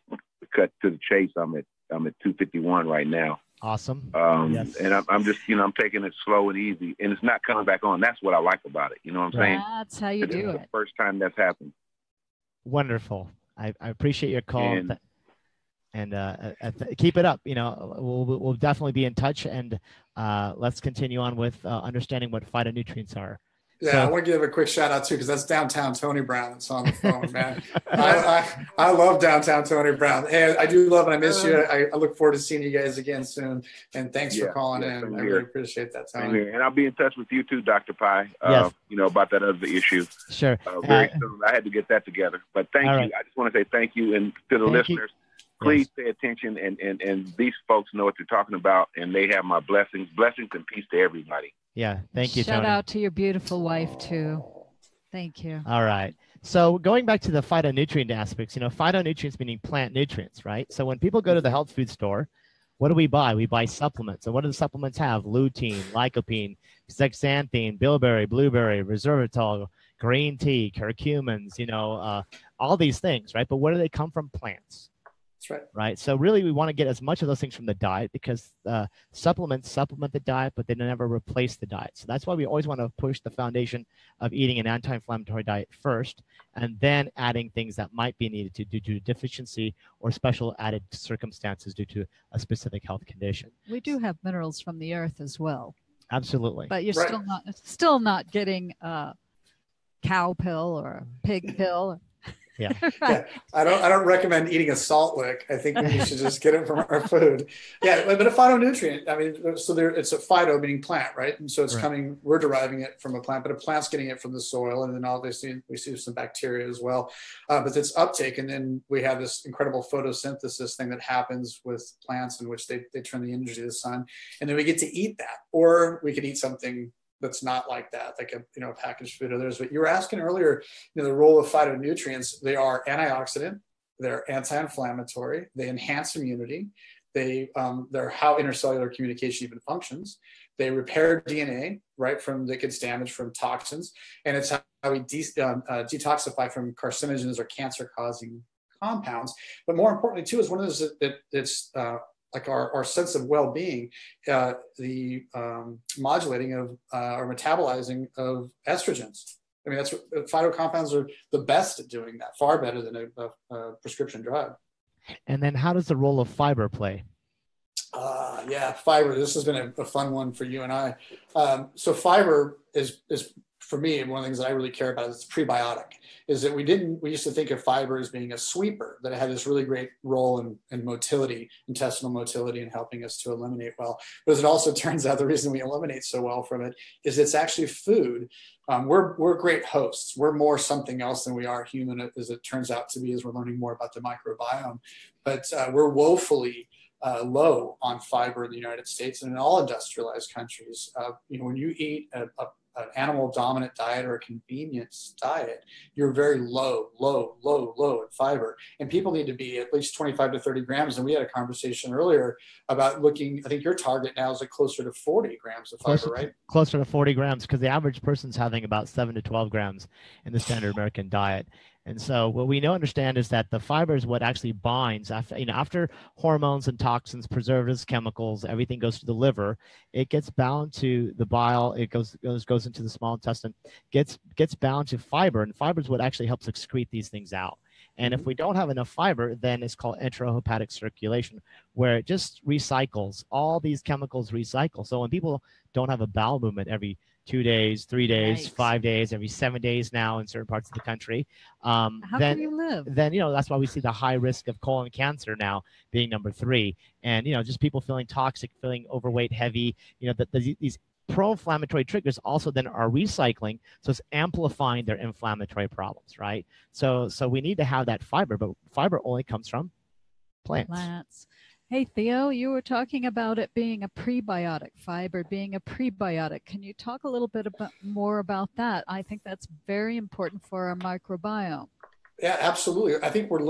cut to the chase. I'm at 251 right now. Awesome. Yes. And I'm just, I'm taking it slow and easy, and it's not coming back on. That's what I like about it. You know what I'm saying? That's how you do it. The first time that's happened. Wonderful. I appreciate your call. And keep it up. We'll definitely be in touch, and let's continue on with understanding what phytonutrients are. Yeah, so, I want to give a quick shout out too, because that's downtown Tony Brown that's on the phone, man. I love downtown Tony Brown. Hey, I do love it. I miss you. I look forward to seeing you guys again soon. And thanks for calling in. I really appreciate that, Tony. And I'll be in touch with you too, Dr. Pi. Yes. About that other issue. Sure. Very soon. I had to get that together. But thank you. Right. I just want to say thank you, and to the listeners. Please pay attention, and these folks know what they're talking about, and they have my blessings and peace to everybody. Yeah, thank you, Shout Tony. out to your beautiful wife, too. Thank you. All right. So going back to the phytonutrient aspects, phytonutrients meaning plant nutrients, right? So when people go to the health food store, what do we buy? We buy supplements. And what do the supplements have? Lutein, lycopene, zeaxanthine, bilberry, blueberry, resveratrol, green tea, curcumins, all these things, right? But where do they come from? Plants. That's right. Right. So really, we want to get as much of those things from the diet, because supplements supplement the diet, but they never replace the diet. So that's why we always want to push the foundation of eating an anti-inflammatory diet first, and then adding things that might be needed due to deficiency or special added circumstances due to a specific health condition. We do have minerals from the earth as well. Absolutely. But you're still not getting a cow pill or a pig pill. Yeah. Yeah. I don't recommend eating a salt lick. I think we should just get it from our food. Yeah, but a phytonutrient, it's a phyto meaning plant, right? And so it's we're deriving it from a plant, but a plant's getting it from the soil, and then obviously we see some bacteria as well. But it's uptake, and then we have this incredible photosynthesis thing that happens with plants, in which they turn the energy to the sun, and then we get to eat that, or we could eat something that's not like that, like a packaged food or others. But you were asking earlier, the role of phytonutrients. They are antioxidant, they're anti-inflammatory, they enhance immunity, they're how intercellular communication even functions. They repair DNA, right, that gets damaged from toxins, and it's how we detoxify from carcinogens or cancer-causing compounds. But more importantly, too, is one of those that's like our sense of well-being, the modulating of or metabolizing of estrogens. I mean, that's what phytocompounds are the best at doing that, far better than a prescription drug. And then how does the role of fiber play? Fiber. This has been a fun one for you and I. So fiber is for me, one of the things that I really care about is it's prebiotic. Is that we used to think of fiber as being a sweeper, that it had this really great role in motility, intestinal motility, and helping us to eliminate well. But as it also turns out, the reason we eliminate so well from it is it's actually food. We're great hosts. We're more something else than we are human, as it turns out to be, as we're learning more about the microbiome. But we're woefully low on fiber in the United States and in all industrialized countries. When you eat an animal dominant diet or a convenience diet, you're very low in fiber. And people need to be at least 25 to 30 grams. And we had a conversation earlier about looking, I think your target now is like closer to 40 grams of fiber, right? Closer to 40 grams, because the average person's having about 7 to 12 grams in the standard American diet. And so what we understand is that the fiber is what actually binds after hormones and toxins, preservatives, chemicals, everything goes to the liver. It gets bound to the bile. It goes into the small intestine, gets bound to fiber, and fiber is what actually helps excrete these things out. And if we don't have enough fiber, then it's called enterohepatic circulation, where it just recycles. All these chemicals recycle. So when people don't have a bowel movement every 2 days, 3 days, 5 days, every 7 days now in certain parts of the country, how can you live? Then that's why we see the high risk of colon cancer now being number 3, and just people feeling toxic, feeling overweight, heavy. These pro-inflammatory triggers also then are recycling, so it's amplifying their inflammatory problems, right? So we need to have that fiber, but fiber only comes from plants. Hey, Theo, you were talking about it being a prebiotic, fiber being a prebiotic. Can you talk a little bit more about that? I think that's very important for our microbiome. Yeah, absolutely. I think we've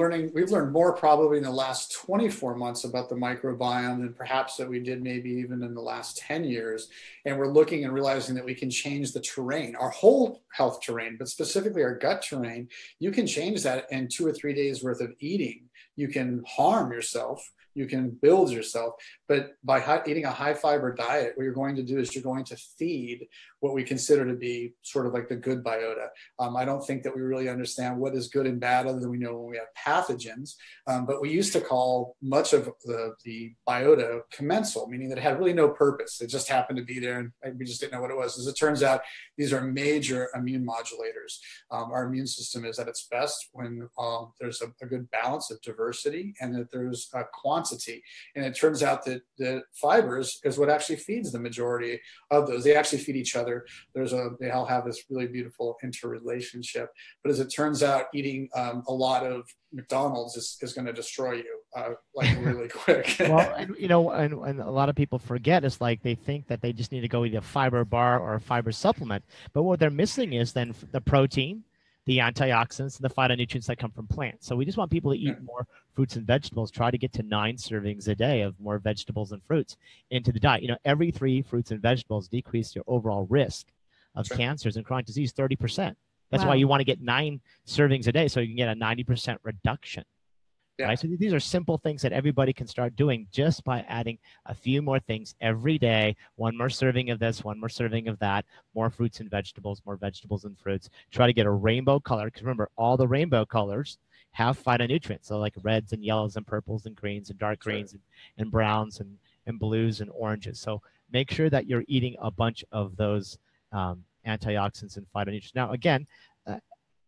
learned more probably in the last 24 months about the microbiome than perhaps that we did maybe even in the last 10 years. And we're looking and realizing that we can change the terrain, our whole health terrain, but specifically our gut terrain. You can change that in 2 or 3 days worth of eating. You can harm yourself. You can build yourself, but by eating a high fiber diet, what you're going to do is you're going to feed what we consider to be sort of like the good biota. I don't think that we really understand what is good and bad other than we know when we have pathogens. But we used to call much of the biota commensal, meaning that it had really no purpose. It just happened to be there and we just didn't know what it was. As it turns out, these are major immune modulators. Our immune system is at its best when there's a good balance of diversity and that there's a quantity. And it turns out that the fibers is what actually feeds the majority of those. They actually feed each other. They all have this really beautiful interrelationship. But as it turns out, eating a lot of McDonald's is going to destroy you like really quick. Well, and a lot of people forget, it's like they think that they just need to go eat a fiber bar or a fiber supplement. But what they're missing is then the protein, the antioxidants, and the phytonutrients that come from plants. So we just want people to eat more fruits and vegetables. Try to get to 9 servings a day of more vegetables and fruits into the diet. Every 3 fruits and vegetables decrease your overall risk of cancers and chronic disease 30%. That's why you want to get 9 servings a day so you can get a 90% reduction. Yeah. Right? So these are simple things that everybody can start doing just by adding a few more things every day. 1 more serving of this, 1 more serving of that, more fruits and vegetables, more vegetables and fruits. Try to get a rainbow color, because remember, all the rainbow colors have phytonutrients. So like reds and yellows and purples and greens and dark greens and browns and blues and oranges. So make sure that you're eating a bunch of those antioxidants and phytonutrients. Now, again,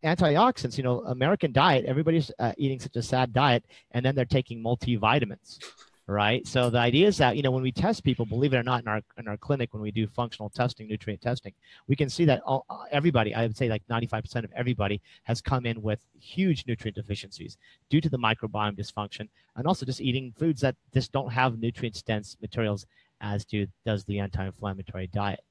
antioxidants, American diet, everybody's eating such a sad diet, and then they're taking multivitamins, right? So the idea is that, when we test people, believe it or not, in our clinic, when we do functional testing, nutrient testing, we can see that everybody, I would say like 95% of everybody has come in with huge nutrient deficiencies due to the microbiome dysfunction, and also just eating foods that just don't have nutrient-dense materials as does the anti-inflammatory diet.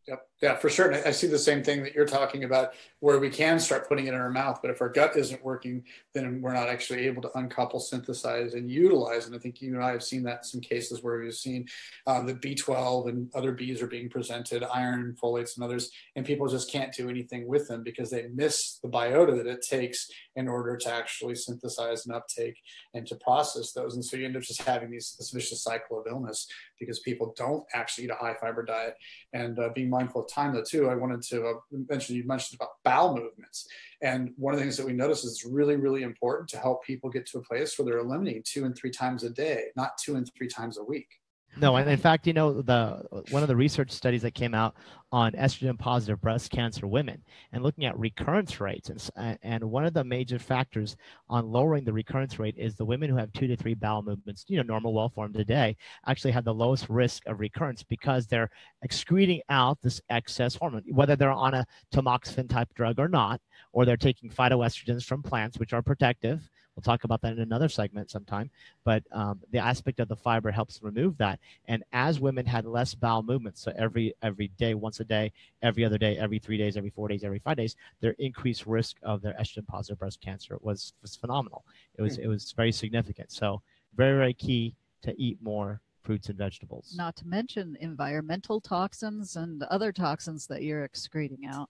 Yep. Yeah, for sure. And I see the same thing that you're talking about, where we can start putting it in our mouth, but if our gut isn't working, then we're not actually able to uncouple, synthesize, and utilize. And I think you and I have seen that in some cases where we've seen the B12 and other Bs are being presented, iron, folates, and others, and people just can't do anything with them because they miss the biota that it takes in order to actually synthesize and uptake and to process those. And so you end up just having this vicious cycle of illness because people don't actually eat a high fiber diet. And being mindful of time, though, too, I wanted to mention, you mentioned about bowel movements. And one of the things that we notice is it's really, really important to help people get to a place where they're eliminating 2 and 3 times a day, not 2 and 3 times a week. No, and in fact, one of the research studies that came out on estrogen-positive breast cancer women and looking at recurrence rates, and one of the major factors on lowering the recurrence rate is the women who have 2 to 3 bowel movements, normal, well-formed today, actually have the lowest risk of recurrence because they're excreting out this excess hormone, whether they're on a tamoxifen type drug or not, or they're taking phytoestrogens from plants, which are protective. We'll talk about that in another segment sometime, but the aspect of the fiber helps remove that. And as women had less bowel movements, so every day, once a day, every other day, every 3 days, every 4 days, every 5 days, their increased risk of their estrogen-positive breast cancer was phenomenal. It was very significant. So very, very key to eat more fruits and vegetables. Not to mention environmental toxins and other toxins that you're excreting out.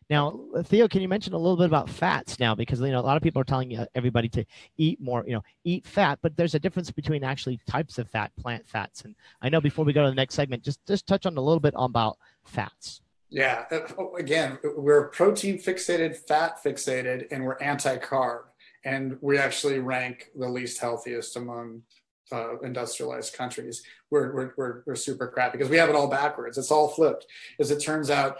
Now, Theo, can you mention a little bit about fats now? Because, a lot of people are telling everybody to eat more, eat fat, but there's a difference between actually types of fat, plant fats. And I know before we go to the next segment, just touch on a little bit about fats. Yeah. Again, we're protein fixated, fat fixated, and we're anti-carb. And we actually rank the least healthiest among industrialized countries. We're super crap because we have it all backwards. It's all flipped. As it turns out,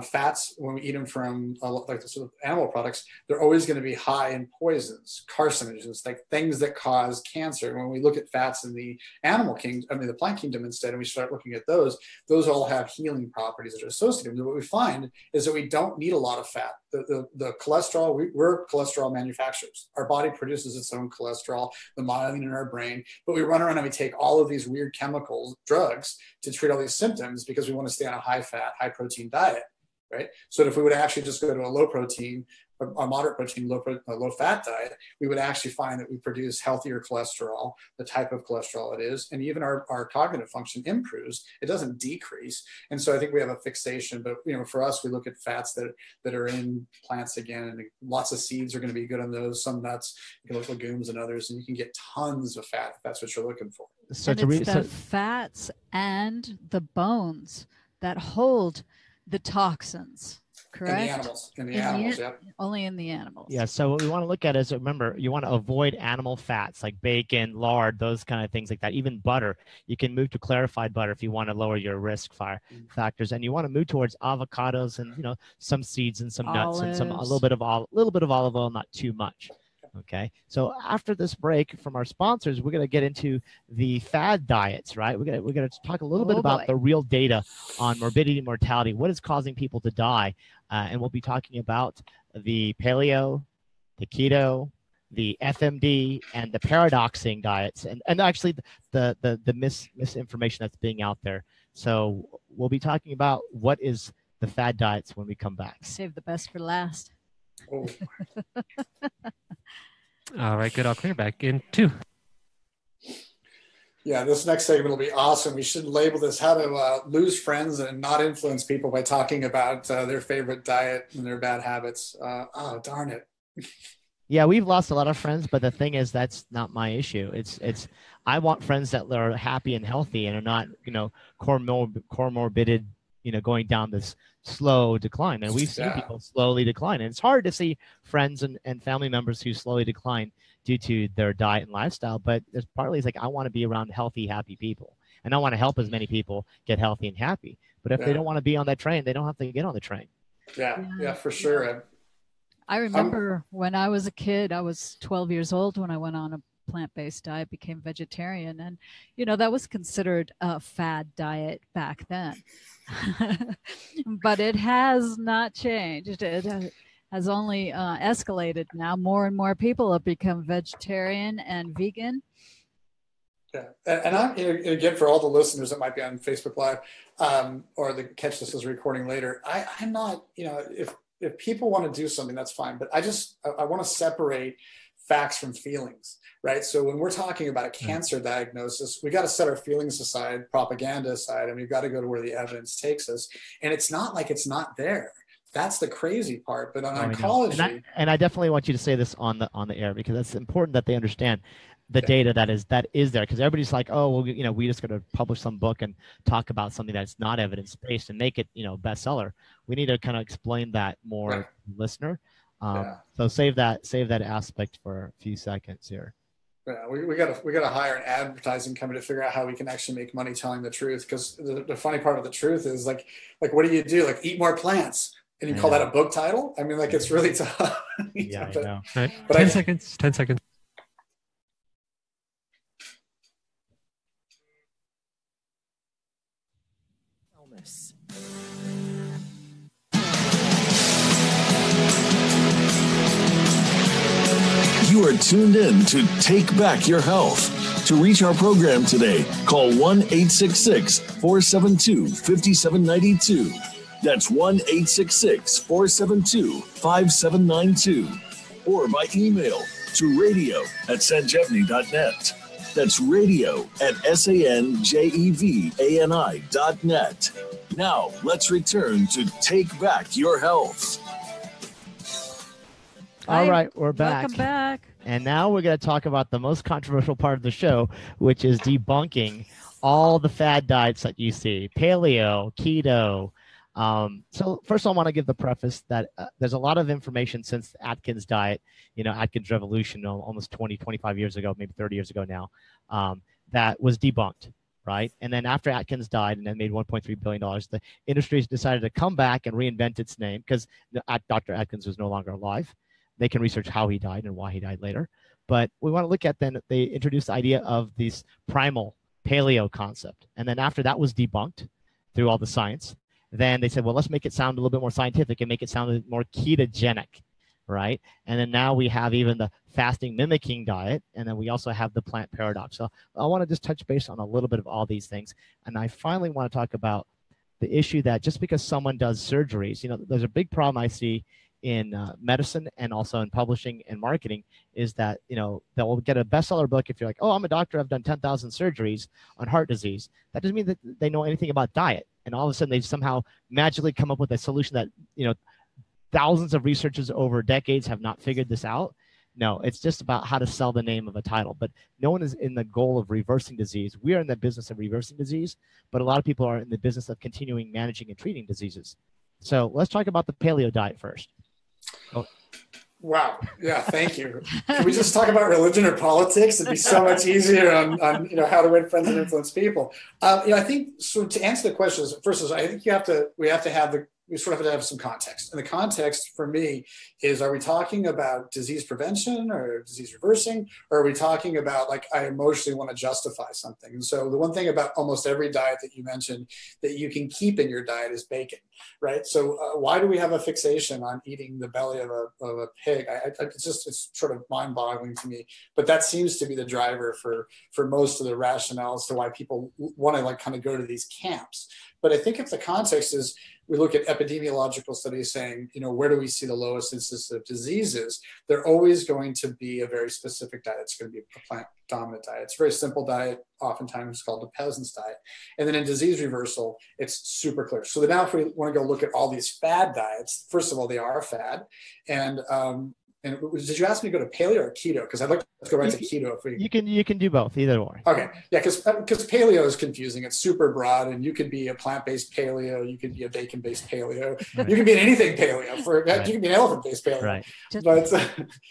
fats, when we eat them from like the sort of animal products, they're always going to be high in poisons, carcinogens, like things that cause cancer. And when we look at fats in the animal kingdom, the plant kingdom instead, and we start looking at those all have healing properties that are associated. And what we find is that we don't need a lot of fat. The cholesterol, we're cholesterol manufacturers. Our body produces its own cholesterol, the myelin in our brain, but we run around and we take all of these weird chemicals, drugs, to treat all these symptoms because we want to stay on a high fat, high protein diet, right? So if we would actually just go to a low protein, a moderate protein, low fat diet, we would actually find that we produce healthier cholesterol, the type of cholesterol it is, and even our cognitive function improves. It doesn't decrease. And so I think we have a fixation, but for us, we look at fats that are in plants again, and lots of seeds are going to be good on those. Some nuts, you can look at legumes and others, and you can get tons of fat if that's what you're looking for. So and it's the fats and the bones that hold the toxins. Correct. In the animals, yeah. Only in the animals. Yeah. So what we want to look at is, remember, you want to avoid animal fats like bacon, lard, those kind of things like that. Even butter. You can move to clarified butter if you want to lower your risk factors, and you want to move towards avocados and some seeds and some nuts and a little bit of olive oil, not too much. Okay. So after this break from our sponsors, we're going to get into the fad diets, right? We're going to talk a little bit about the real data on morbidity and mortality, what is causing people to die. And we'll be talking about the paleo, the keto, the FMD, and the paradoxing diets, and actually the misinformation that's being out there. So we'll be talking about what is the fad diets when we come back. Save the best for last. Oh. All right, good. I'll clear back in 2. Yeah, this next segment will be awesome. We should label this how to lose friends and not influence people by talking about their favorite diet and their bad habits. Oh, darn it. Yeah, we've lost a lot of friends, but the thing is, that's not my issue. It's I want friends that are happy and healthy and are not, comorbid, going down this slow decline. And we've seen people slowly decline. And it's hard to see friends and family members who slowly decline due to their diet and lifestyle. But there's partly it's like, I want to be around healthy, happy people. And I want to help as many people get healthy and happy. But if they don't want to be on that train, they don't have to get on the train. Yeah, for sure. I remember when I was a kid, I was 12 years old when I went on a plant-based diet, became vegetarian. And, that was considered a fad diet back then. But it has not changed. It has only escalated now. More and more people have become vegetarian and vegan. Yeah, and I'm again, for all the listeners that might be on Facebook Live or that catch this as a recording later, I'm not, if people want to do something, that's fine. But I want to separate facts from feelings, right? So when we're talking about a cancer diagnosis, we got to set our feelings aside, propaganda aside, and we've got to go to where the evidence takes us. And it's not like it's not there. That's the crazy part. But on oncology, and I definitely want you to say this on the air, because it's important that they understand the data that is there, because everybody's like, oh, well, we just got to publish some book and talk about something that's not evidence-based and make it, bestseller. We need to kind of explain that more to the listener. So save that aspect for a few seconds here. Yeah, we got to hire an advertising company to figure out how we can actually make money telling the truth. Because the funny part of the truth is like what do you do? Like, eat more plants, and you call that a book title? I mean, like, it's really tough. Yeah, I know. All right. But 10 seconds. 10 seconds. You are tuned in to Take Back Your Health. To reach our program today, call 1-866-472-5792. That's 1-866-472-5792. Or by email to radio@sanjevani.net. That's radio@sanjevani.net. Now, let's return to Take Back Your Health. All right, we're back. Welcome back. And now we're going to talk about the most controversial part of the show, which is debunking all the fad diets that you see, paleo, keto. So first I want to give the preface that there's a lot of information since the Atkins diet, Atkins revolution almost 20, 25 years ago, maybe 30 years ago now, that was debunked, right? And then after Atkins died and then made $1.3 billion, the industry decided to come back and reinvent its name because Dr. Atkins was no longer alive. They can research how he died and why he died later. But we want to look at then, they introduced the idea of this primal paleo concept. And then after that was debunked through all the science, then they said, well, let's make it sound a little bit more scientific and make it sound more ketogenic, right? And then now we have even the fasting mimicking diet. And then we also have the plant paradox. So I want to just touch base on a little bit of all these things. And I finally want to talk about the issue that just because someone does surgeries, there's a big problem I see in medicine and also in publishing and marketing is that, they'll get a bestseller book if you're like, oh, I'm a doctor, I've done 10,000 surgeries on heart disease. That doesn't mean that they know anything about diet. And all of a sudden they've somehow magically come up with a solution that, thousands of researchers over decades have not figured this out. No, it's just about how to sell the name of a title. But no one is in the goal of reversing disease. We are in the business of reversing disease, but a lot of people are in the business of continuing managing and treating diseases. So let's talk about the paleo diet first. Oh. Wow. Yeah. Thank you. Can we just talk about religion or politics? It'd be so much easier on how to win friends and influence people. I think so. To answer the question, first is I think we sort of have to have some context. And the context for me is, are we talking about disease prevention or disease reversing? Or are we talking about I emotionally want to justify something? And so the one thing about almost every diet that you mentioned that you can keep in your diet is bacon, right? So why do we have a fixation on eating the belly of a pig? It's sort of mind boggling to me, but that seems to be the driver for most of the rationale as to why people want to kind of go to these camps. But I think if the context is, we look at epidemiological studies saying, where do we see the lowest incidence of diseases? They're always going to be a very specific diet. It's going to be a plant-dominant diet. It's a very simple diet, oftentimes called the peasant's diet. And then in disease reversal, it's super clear. So now if we want to go look at all these fad diets, first of all, they are fad. And did you ask me to go to paleo or keto? Because I'd like to go right to keto. You can do both, either or. Okay, yeah, because paleo is confusing. It's super broad, and you could be a plant-based paleo, you could be a bacon-based paleo, right. You can be an anything paleo. Right. You can be an elephant-based paleo. Right.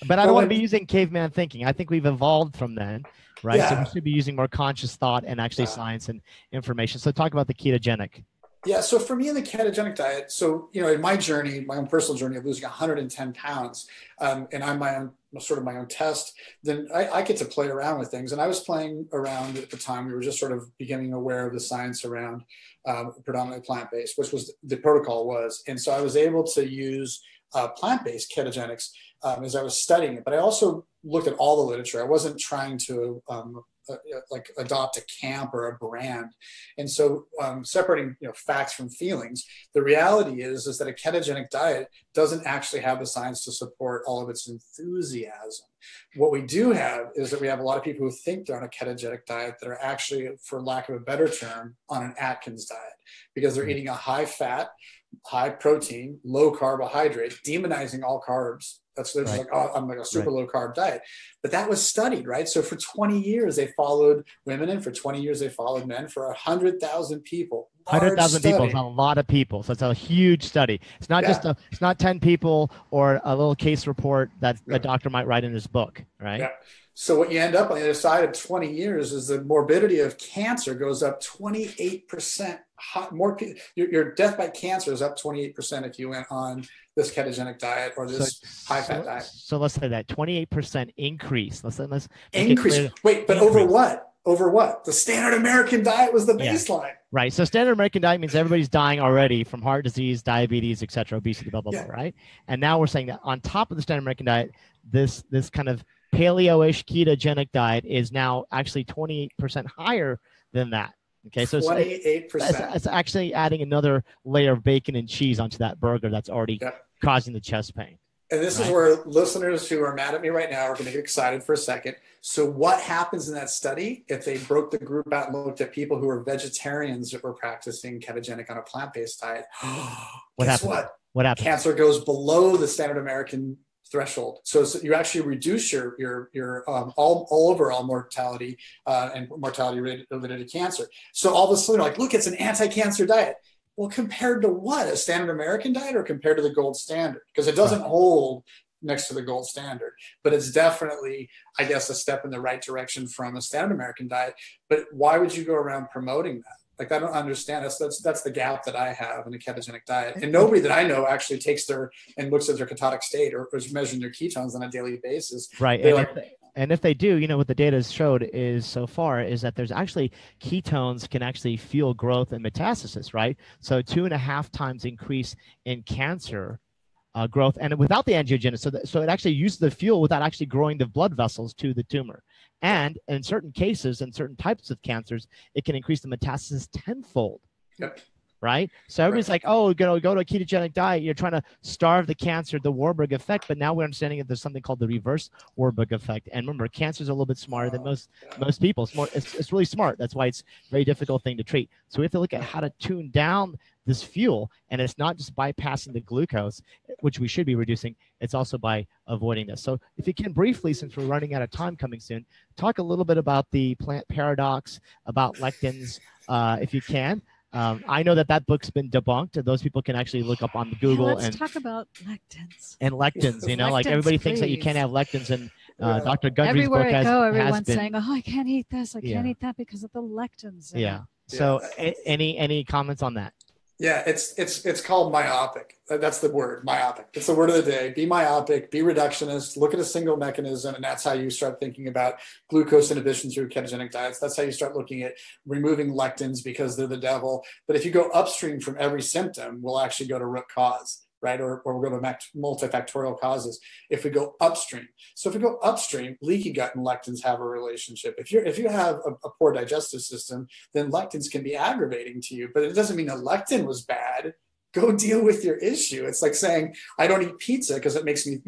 But I don't want to be using caveman thinking. I think we've evolved from then, right? Yeah. So we should be using more conscious thought and actually science and information. So talk about the ketogenic. Yeah, so for me in the ketogenic diet, in my journey, my own personal journey of losing 110 pounds, and I'm my own test, then I get to play around with things. And I was playing around at the time. We were just sort of becoming aware of the science around predominantly plant-based, which was the protocol was. And so I was able to use plant-based ketogenics as I was studying it. But I also looked at all the literature. I wasn't trying to adopt a camp or a brand. And so separating facts from feelings, the reality is that a ketogenic diet doesn't actually have the science to support all of its enthusiasm. What we do have is that we have a lot of people who think they're on a ketogenic diet that are actually, for lack of a better term, on an Atkins diet, because they're eating a high fat, high protein, low carbohydrate, demonizing all carbs. That's right. Like, oh, I'm like a super low carb diet. But that was studied, right? So for 20 years, they followed women, and for 20 years, they followed men. For 100,000 people. 100,000 people is a lot of people. So it's a huge study. It's not just it's not 10 people or a little case report that a doctor might write in his book, right? Yeah. So what you end up on the other side of 20 years is the morbidity of cancer goes up 28%. Your death by cancer is up 28% if you went on this ketogenic diet or this high-fat diet. So let's say that 28% increase. Let's increase. Wait, but over what? Over what? The standard American diet was the baseline. Right. So standard American diet means everybody's dying already from heart disease, diabetes, et cetera, obesity, blah, blah, blah, right? And now we're saying that on top of the standard American diet, this kind of paleo-ish ketogenic diet is now actually 28% higher than that. Okay, so 28%. It's actually adding another layer of bacon and cheese onto that burger that's already causing the chest pain. And this is where listeners who are mad at me right now are going to get excited for a second. So what happens in that study if they broke the group out and looked at people who were vegetarians that were practicing ketogenic on a plant-based diet? Guess what? What happens? Cancer goes below the standard American threshold. So you actually reduce your all overall mortality and mortality rate related to cancer. So all of a sudden, like, look, it's an anti-cancer diet. Well, compared to what? A standard American diet, or compared to the gold standard? Because it doesn't hold next to the gold standard, but it's definitely, I guess, a step in the right direction from a standard American diet. But why would you go around promoting that? Like, I don't understand. That's the gap that I have in a ketogenic diet. And nobody that I know actually takes and looks at their ketotic state or is measuring their ketones on a daily basis. Right. And if they do, what the data has showed is so far is that there's actually ketones can actually fuel growth and metastasis, right? So 2.5 times increase in cancer growth, and without the angiogenesis. So it actually uses the fuel without actually growing the blood vessels to the tumor. And in certain cases and certain types of cancers, it can increase the metastasis tenfold. Yep. right? So everybody's like, oh, go to a ketogenic diet. You're trying to starve the cancer, the Warburg effect. But now we're understanding that there's something called the reverse Warburg effect. And remember, cancer is a little bit smarter than most people. It's really smart. That's why it's a very difficult thing to treat. So we have to look at how to tune down this fuel, and it's not just bypassing the glucose, which we should be reducing. It's also by avoiding this. So if you can briefly, since we're running out of time coming soon, talk a little bit about the plant paradox, about lectins, if you can. I know that book's been debunked, and those people can actually look up on Google. Let's talk about lectins. And lectins, you know, like Lectins, everybody thinks that you please. can't have lectins, and Dr. Gundry's Everywhere book I go, has everyone's been, saying, "Oh, I can't eat this. I Yeah. can't eat that because of the lectins." in yeah. it." So any comments on that? Yeah, it's called myopic. That's the word, myopic. It's the word of the day. Be myopic, be reductionist, look at a single mechanism, and that's how you start thinking about glucose inhibition through ketogenic diets. That's how you start looking at removing lectins because they're the devil. But if you go upstream from every symptom, we'll actually go to root cause, right? Or we'll go to multifactorial causes if we go upstream. So if we go upstream, leaky gut and lectins have a relationship. If you have a poor digestive system, then lectins can be aggravating to you, but it doesn't mean a lectin was bad. Go deal with your issue. It's like saying, I don't eat pizza because it makes me,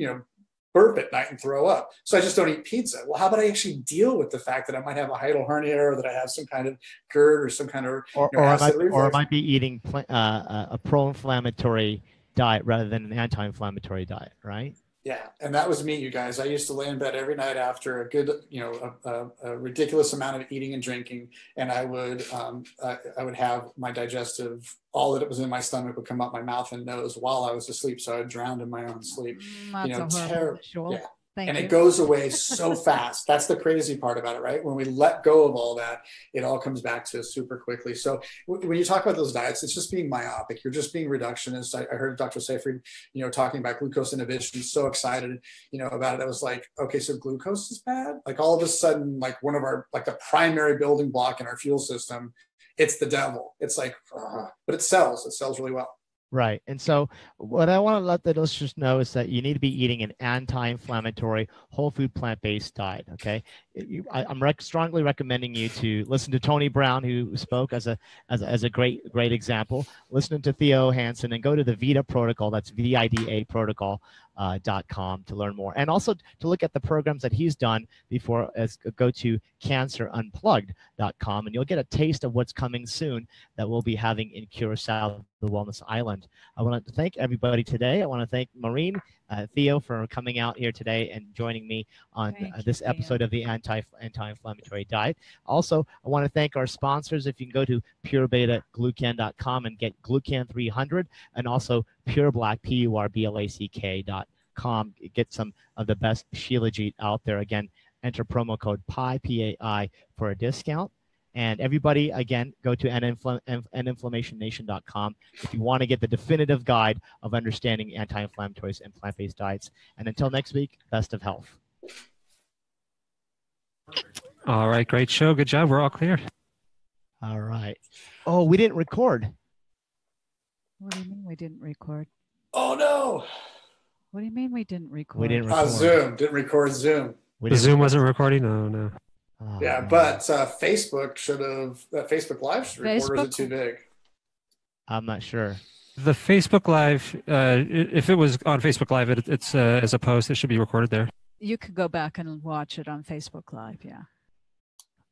burp at night and throw up. So I just don't eat pizza. Well, how about I actually deal with the fact that I might have a hiatal hernia, or that I have some kind of GERD or some kind of acid reflux. Or I might be eating a pro-inflammatory diet rather than an anti-inflammatory diet, right? Yeah, and that was me, you guys. I used to lay in bed every night after a good, a ridiculous amount of eating and drinking, and I would have my digestive, all that was in my stomach would come up my mouth and nose while I was asleep, so I drowned in my own sleep. That's a horrible visual. Yeah. Thank and you. it goes away so fast. That's the crazy part about it, right? When we let go of all that, it all comes back to us super quickly. So when you talk about those diets, it's just being myopic. You're just being reductionist. I heard Dr. Seyfried, talking about glucose inhibition. So excited, about it. I was like, okay, so glucose is bad? Like all of a sudden, like one of our, like the primary building block in our fuel system, it's the devil. It's like, but it sells really well. Right. And so what I want to let the listeners know is that you need to be eating an anti-inflammatory, whole food, plant-based diet. Okay. I'm strongly recommending you to listen to Tony Brown, who spoke as a great example. Listen to Theo Hanson, and go to the VIDA protocol. That's VIDA protocol.com to learn more. And also to look at the programs that he's done before, go to cancerunplugged.com, and you'll get a taste of what's coming soon that we'll be having in Curacao, the Wellness Island. I want to thank everybody today. I want to thank Maureen, Theo, for coming out here today and joining me on this episode of the Anti-Inflammatory Diet. Also, I want to thank our sponsors. If you can go to purebetaglucan.com and get Glucan 300, and also Pure Black, PURBLACK.com. Get some of the best Shilajit out there. Again, enter promo code PI, PAI, for a discount. And everybody, again, go to aninflammationnation.com if you want to get the definitive guide of understanding anti-inflammatories and plant-based diets. And until next week, best of health. All right, great show. Good job. We're all clear. All right. Oh, we didn't record. What do you mean we didn't record? Oh, no. What do you mean we didn't record? We didn't record. Zoom. Didn't record Zoom. Zoom wasn't recording? No. Oh, yeah, man. but Facebook should have, Facebook Live should record, or is it too big? I'm not sure. The Facebook Live, if it was on Facebook Live, it's as a post, it should be recorded there. You could go back and watch it on Facebook Live, yeah.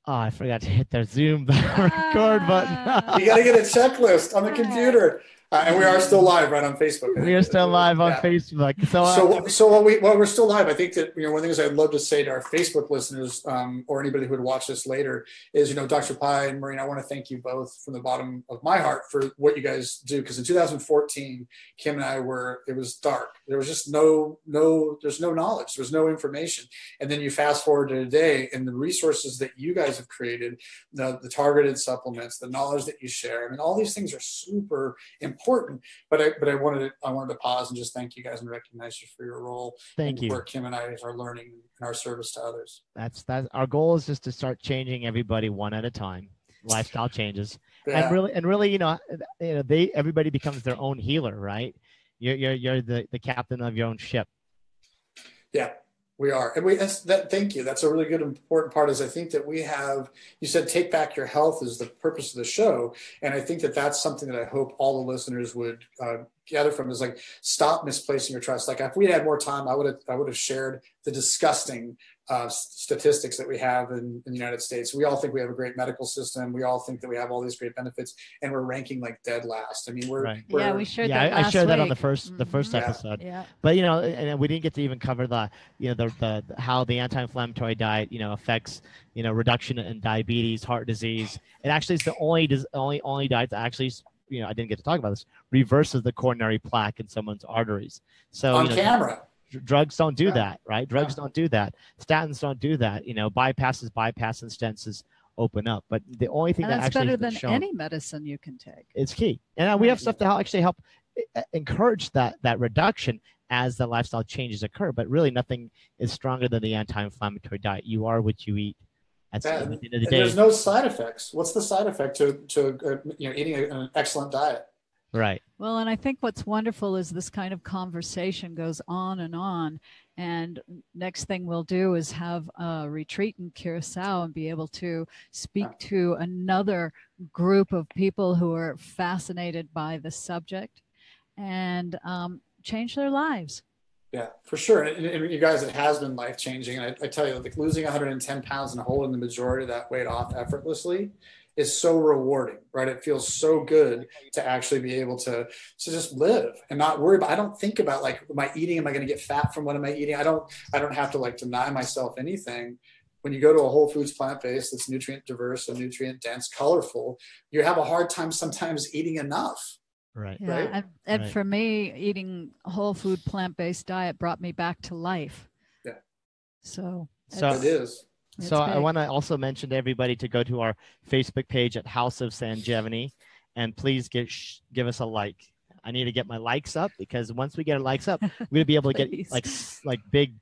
Oh, I forgot to hit the Zoom record button. You got to get a checklist on the computer. And we are still live right on Facebook. We are still live on Facebook. So while we're still live, I think that one of the things I'd love to say to our Facebook listeners, or anybody who would watch this later, is Dr. Pai and Maureen, I want to thank you both from the bottom of my heart for what you guys do. Because in 2014, Kim and I it was dark. There was just there's no knowledge, there's no information. And then you fast forward to today, and the resources that you guys have created, the targeted supplements, the knowledge that you share. I mean, all these things are super important. But I wanted to pause and just thank you guys and recognize you for your role. Thank you. Where Kim and I are learning in our service to others. That's our goal is just to start changing everybody one at a time. Lifestyle changes, Yeah. and really, everybody becomes their own healer, right? You're the captain of your own ship. Yeah. We are. And thank you. That's a really good, important part is I think that we have, you said, take back your health is the purpose of the show. And I think that that's something that I hope all the listeners would gather from is like, stop misplacing your trust. Like if we had more time, I would have shared the disgusting statistics that we have in the United States. We all think we have a great medical system. We all think that we have all these great benefits, and we're ranking like dead last. I mean, we shared that I shared that on week. the first episode. Yeah. But and we didn't get to even cover the the how the anti-inflammatory diet affects reduction in diabetes, heart disease. It actually is the only diet that actually I didn't get to talk about this, reverses the coronary plaque in someone's arteries. So on camera. Drugs don't do that, right? Drugs don't do that. Statins don't do that. Bypass and stents open up. But the only thing that actually better than any medicine you can take. It's key. And we have stuff to actually help encourage that reduction as the lifestyle changes occur. But really, nothing is stronger than the anti-inflammatory diet. You are what you eat. At the end of the day, there's no side effects. What's the side effect to eating an excellent diet? Right. Well, and I think what's wonderful is this kind of conversation goes on. And next thing we'll do is have a retreat in Curacao and be able to speak to another group of people who are fascinated by the subject and change their lives. Yeah, for sure. And you guys, it has been life-changing. I tell you, like losing 110 pounds and holding the majority of that weight off effortlessly is so rewarding, right? It feels so good to actually be able to just live and not worry about, I don't think about like, am I eating? Am I going to get fat from what am I eating? I don't have to like deny myself anything. When you go to a whole foods plant-based, that's nutrient diverse and nutrient dense, colorful, you have a hard time sometimes eating enough. Right. Yeah, right. And for me, eating a whole food plant-based diet brought me back to life. Yeah. So it is. So I want to also mention to everybody to go to our Facebook page at House of Sanjevani, and please give us a like. I need to get my likes up because once we get our likes up, we're gonna be able to get like big.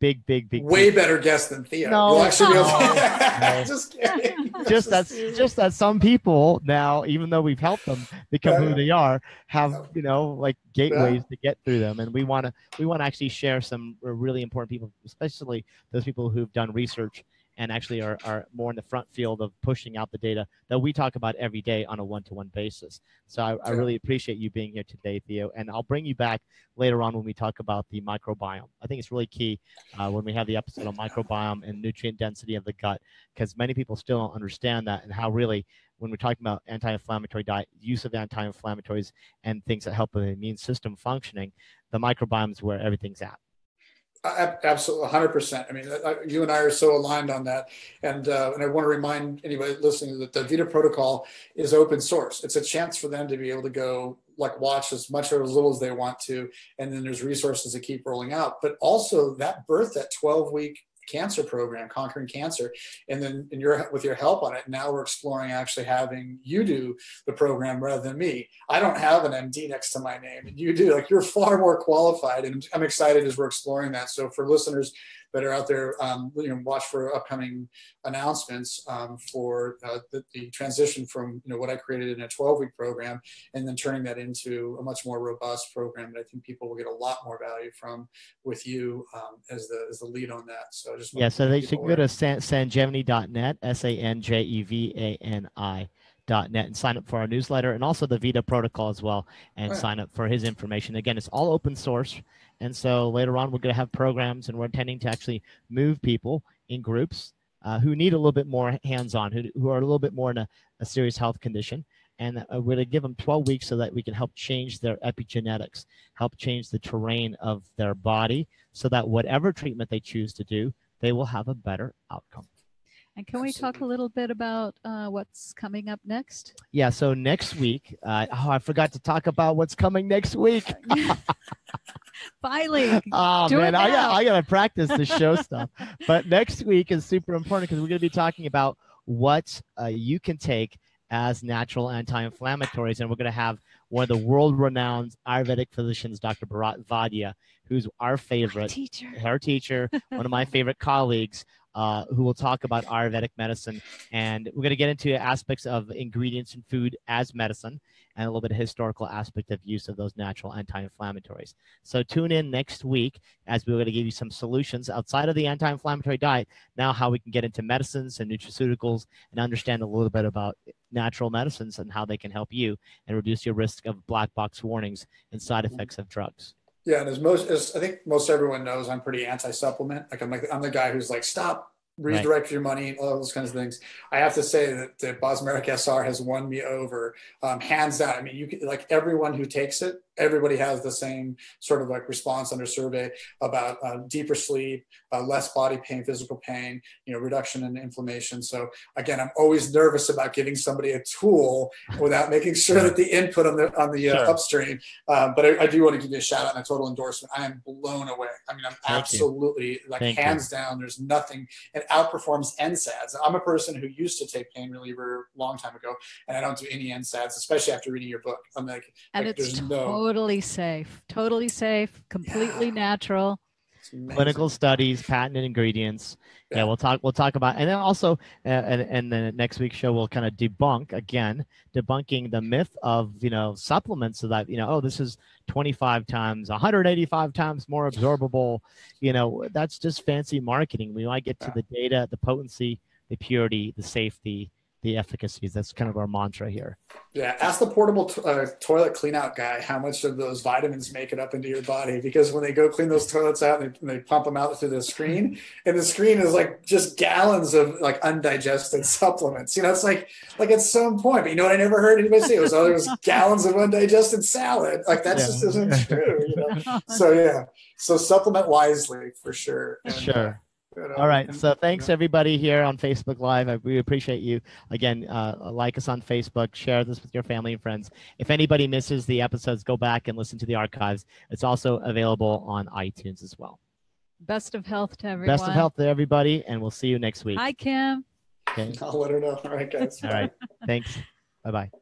Way better guest than Theo. No, you'll actually be able no. Just kidding. Just that some people now, even though we've helped them become who they are, have like gateways to get through them, and we want to actually share some really important people, especially those people who've done research and actually are more in the front field of pushing out the data that we talk about every day on a one-to-one basis. So I really appreciate you being here today, Theo, and I'll bring you back later on when we talk about the microbiome. I think it's really key when we have the episode on microbiome and nutrient density of the gut, because many people still don't understand that and how really when we're talking about anti-inflammatory diet, use of anti-inflammatories and things that help with the immune system functioning, the microbiome is where everything's at. Absolutely, 100%. I mean, you and I are so aligned on that. And I want to remind anybody listening that the Vita protocol is open source. It's a chance for them to be able to go watch as much or as little as they want to. And then there's resources to keep rolling out. But also that 12-week cancer program, Conquering Cancer. And then with your help on it, now we're exploring actually having you do the program rather than me. I don't have an MD next to my name, and you do. Like, you're far more qualified, and I'm excited as we're exploring that. So for listeners that are out there, watch for upcoming announcements for the transition from what I created in a 12-week program, and then turning that into a much more robust program that I think people will get a lot more value from with you as the lead on that. So so they should go to sanjevani.net, SANJEVANI.net, and sign up for our newsletter and also the Vita protocol as well, and sign up for his information. Again, it's all open source. And so later on, we're going to have programs, and we're intending to actually move people in groups who need a little bit more hands-on, who are a little bit more in a serious health condition. And we're going to give them 12 weeks so that we can help change their epigenetics, help change the terrain of their body so that whatever treatment they choose to do, they will have a better outcome. And can we talk a little bit about what's coming up next? Yeah, so next week, I forgot to talk about what's coming next week. Finally. Oh, man, I got to practice the show stuff. But next week is super important because we're going to be talking about what you can take as natural anti-inflammatories. And we're going to have one of the world-renowned Ayurvedic physicians, Dr. Bharat Vaidya, who's our favorite. Her teacher, one of my favorite colleagues, who will talk about Ayurvedic medicine. And we're going to get into aspects of ingredients in food as medicine. and a little bit of historical aspect of use of those natural anti-inflammatories. So tune in next week as we're going to give you some solutions outside of the anti-inflammatory diet, now how we can get into medicines and nutraceuticals and understand a little bit about natural medicines and how they can help you and reduce your risk of black box warnings and side effects of drugs. Yeah, and as I think most everyone knows, I'm pretty anti-supplement. I'm the guy who's like, stop, redirect your money, all those kinds of things. I have to say that the VoiceAmerica SR has won me over, hands down. I mean, you can, like, everyone who takes it, everybody has the same sort of like response under survey about deeper sleep, less body pain, physical pain, reduction in inflammation. So again, I'm always nervous about giving somebody a tool without making sure that the input on the upstream. But I do want to give you a shout out and a total endorsement. I am blown away. I mean, I'm absolutely hands down. There's nothing. It outperforms NSAIDs. I'm a person who used to take pain reliever a long time ago, and I don't do any NSAIDs, especially after reading your book. I'm like, and it's totally safe, completely natural. Clinical studies, patented ingredients. Yeah, we'll talk about, and then also, and then next week's show we'll kind of debunking the myth of supplements, so that this is 25 times, 185 times more absorbable. That's just fancy marketing. We might get to the data, the potency, the purity, the safety, the efficacies. That's kind of our mantra here. Yeah, ask the portable toilet clean out guy how much of those vitamins make it up into your body, because when they go clean those toilets out and they pump them out through the screen, and the screen is like just gallons of like undigested supplements. It's like it's so important. But you know what I never heard anybody say? It was, there was gallons of undigested salad. Like that just isn't true. So supplement wisely for sure. And, sure. All right. So thanks everybody here on Facebook Live. We appreciate you. Again, like us on Facebook, share this with your family and friends. If anybody misses the episodes, go back and listen to the archives. It's also available on iTunes as well. Best of health to everyone. Best of health to everybody, and we'll see you next week. Hi, Kim. Okay. I'll let her know. All right, guys. All right. Thanks. Bye-bye.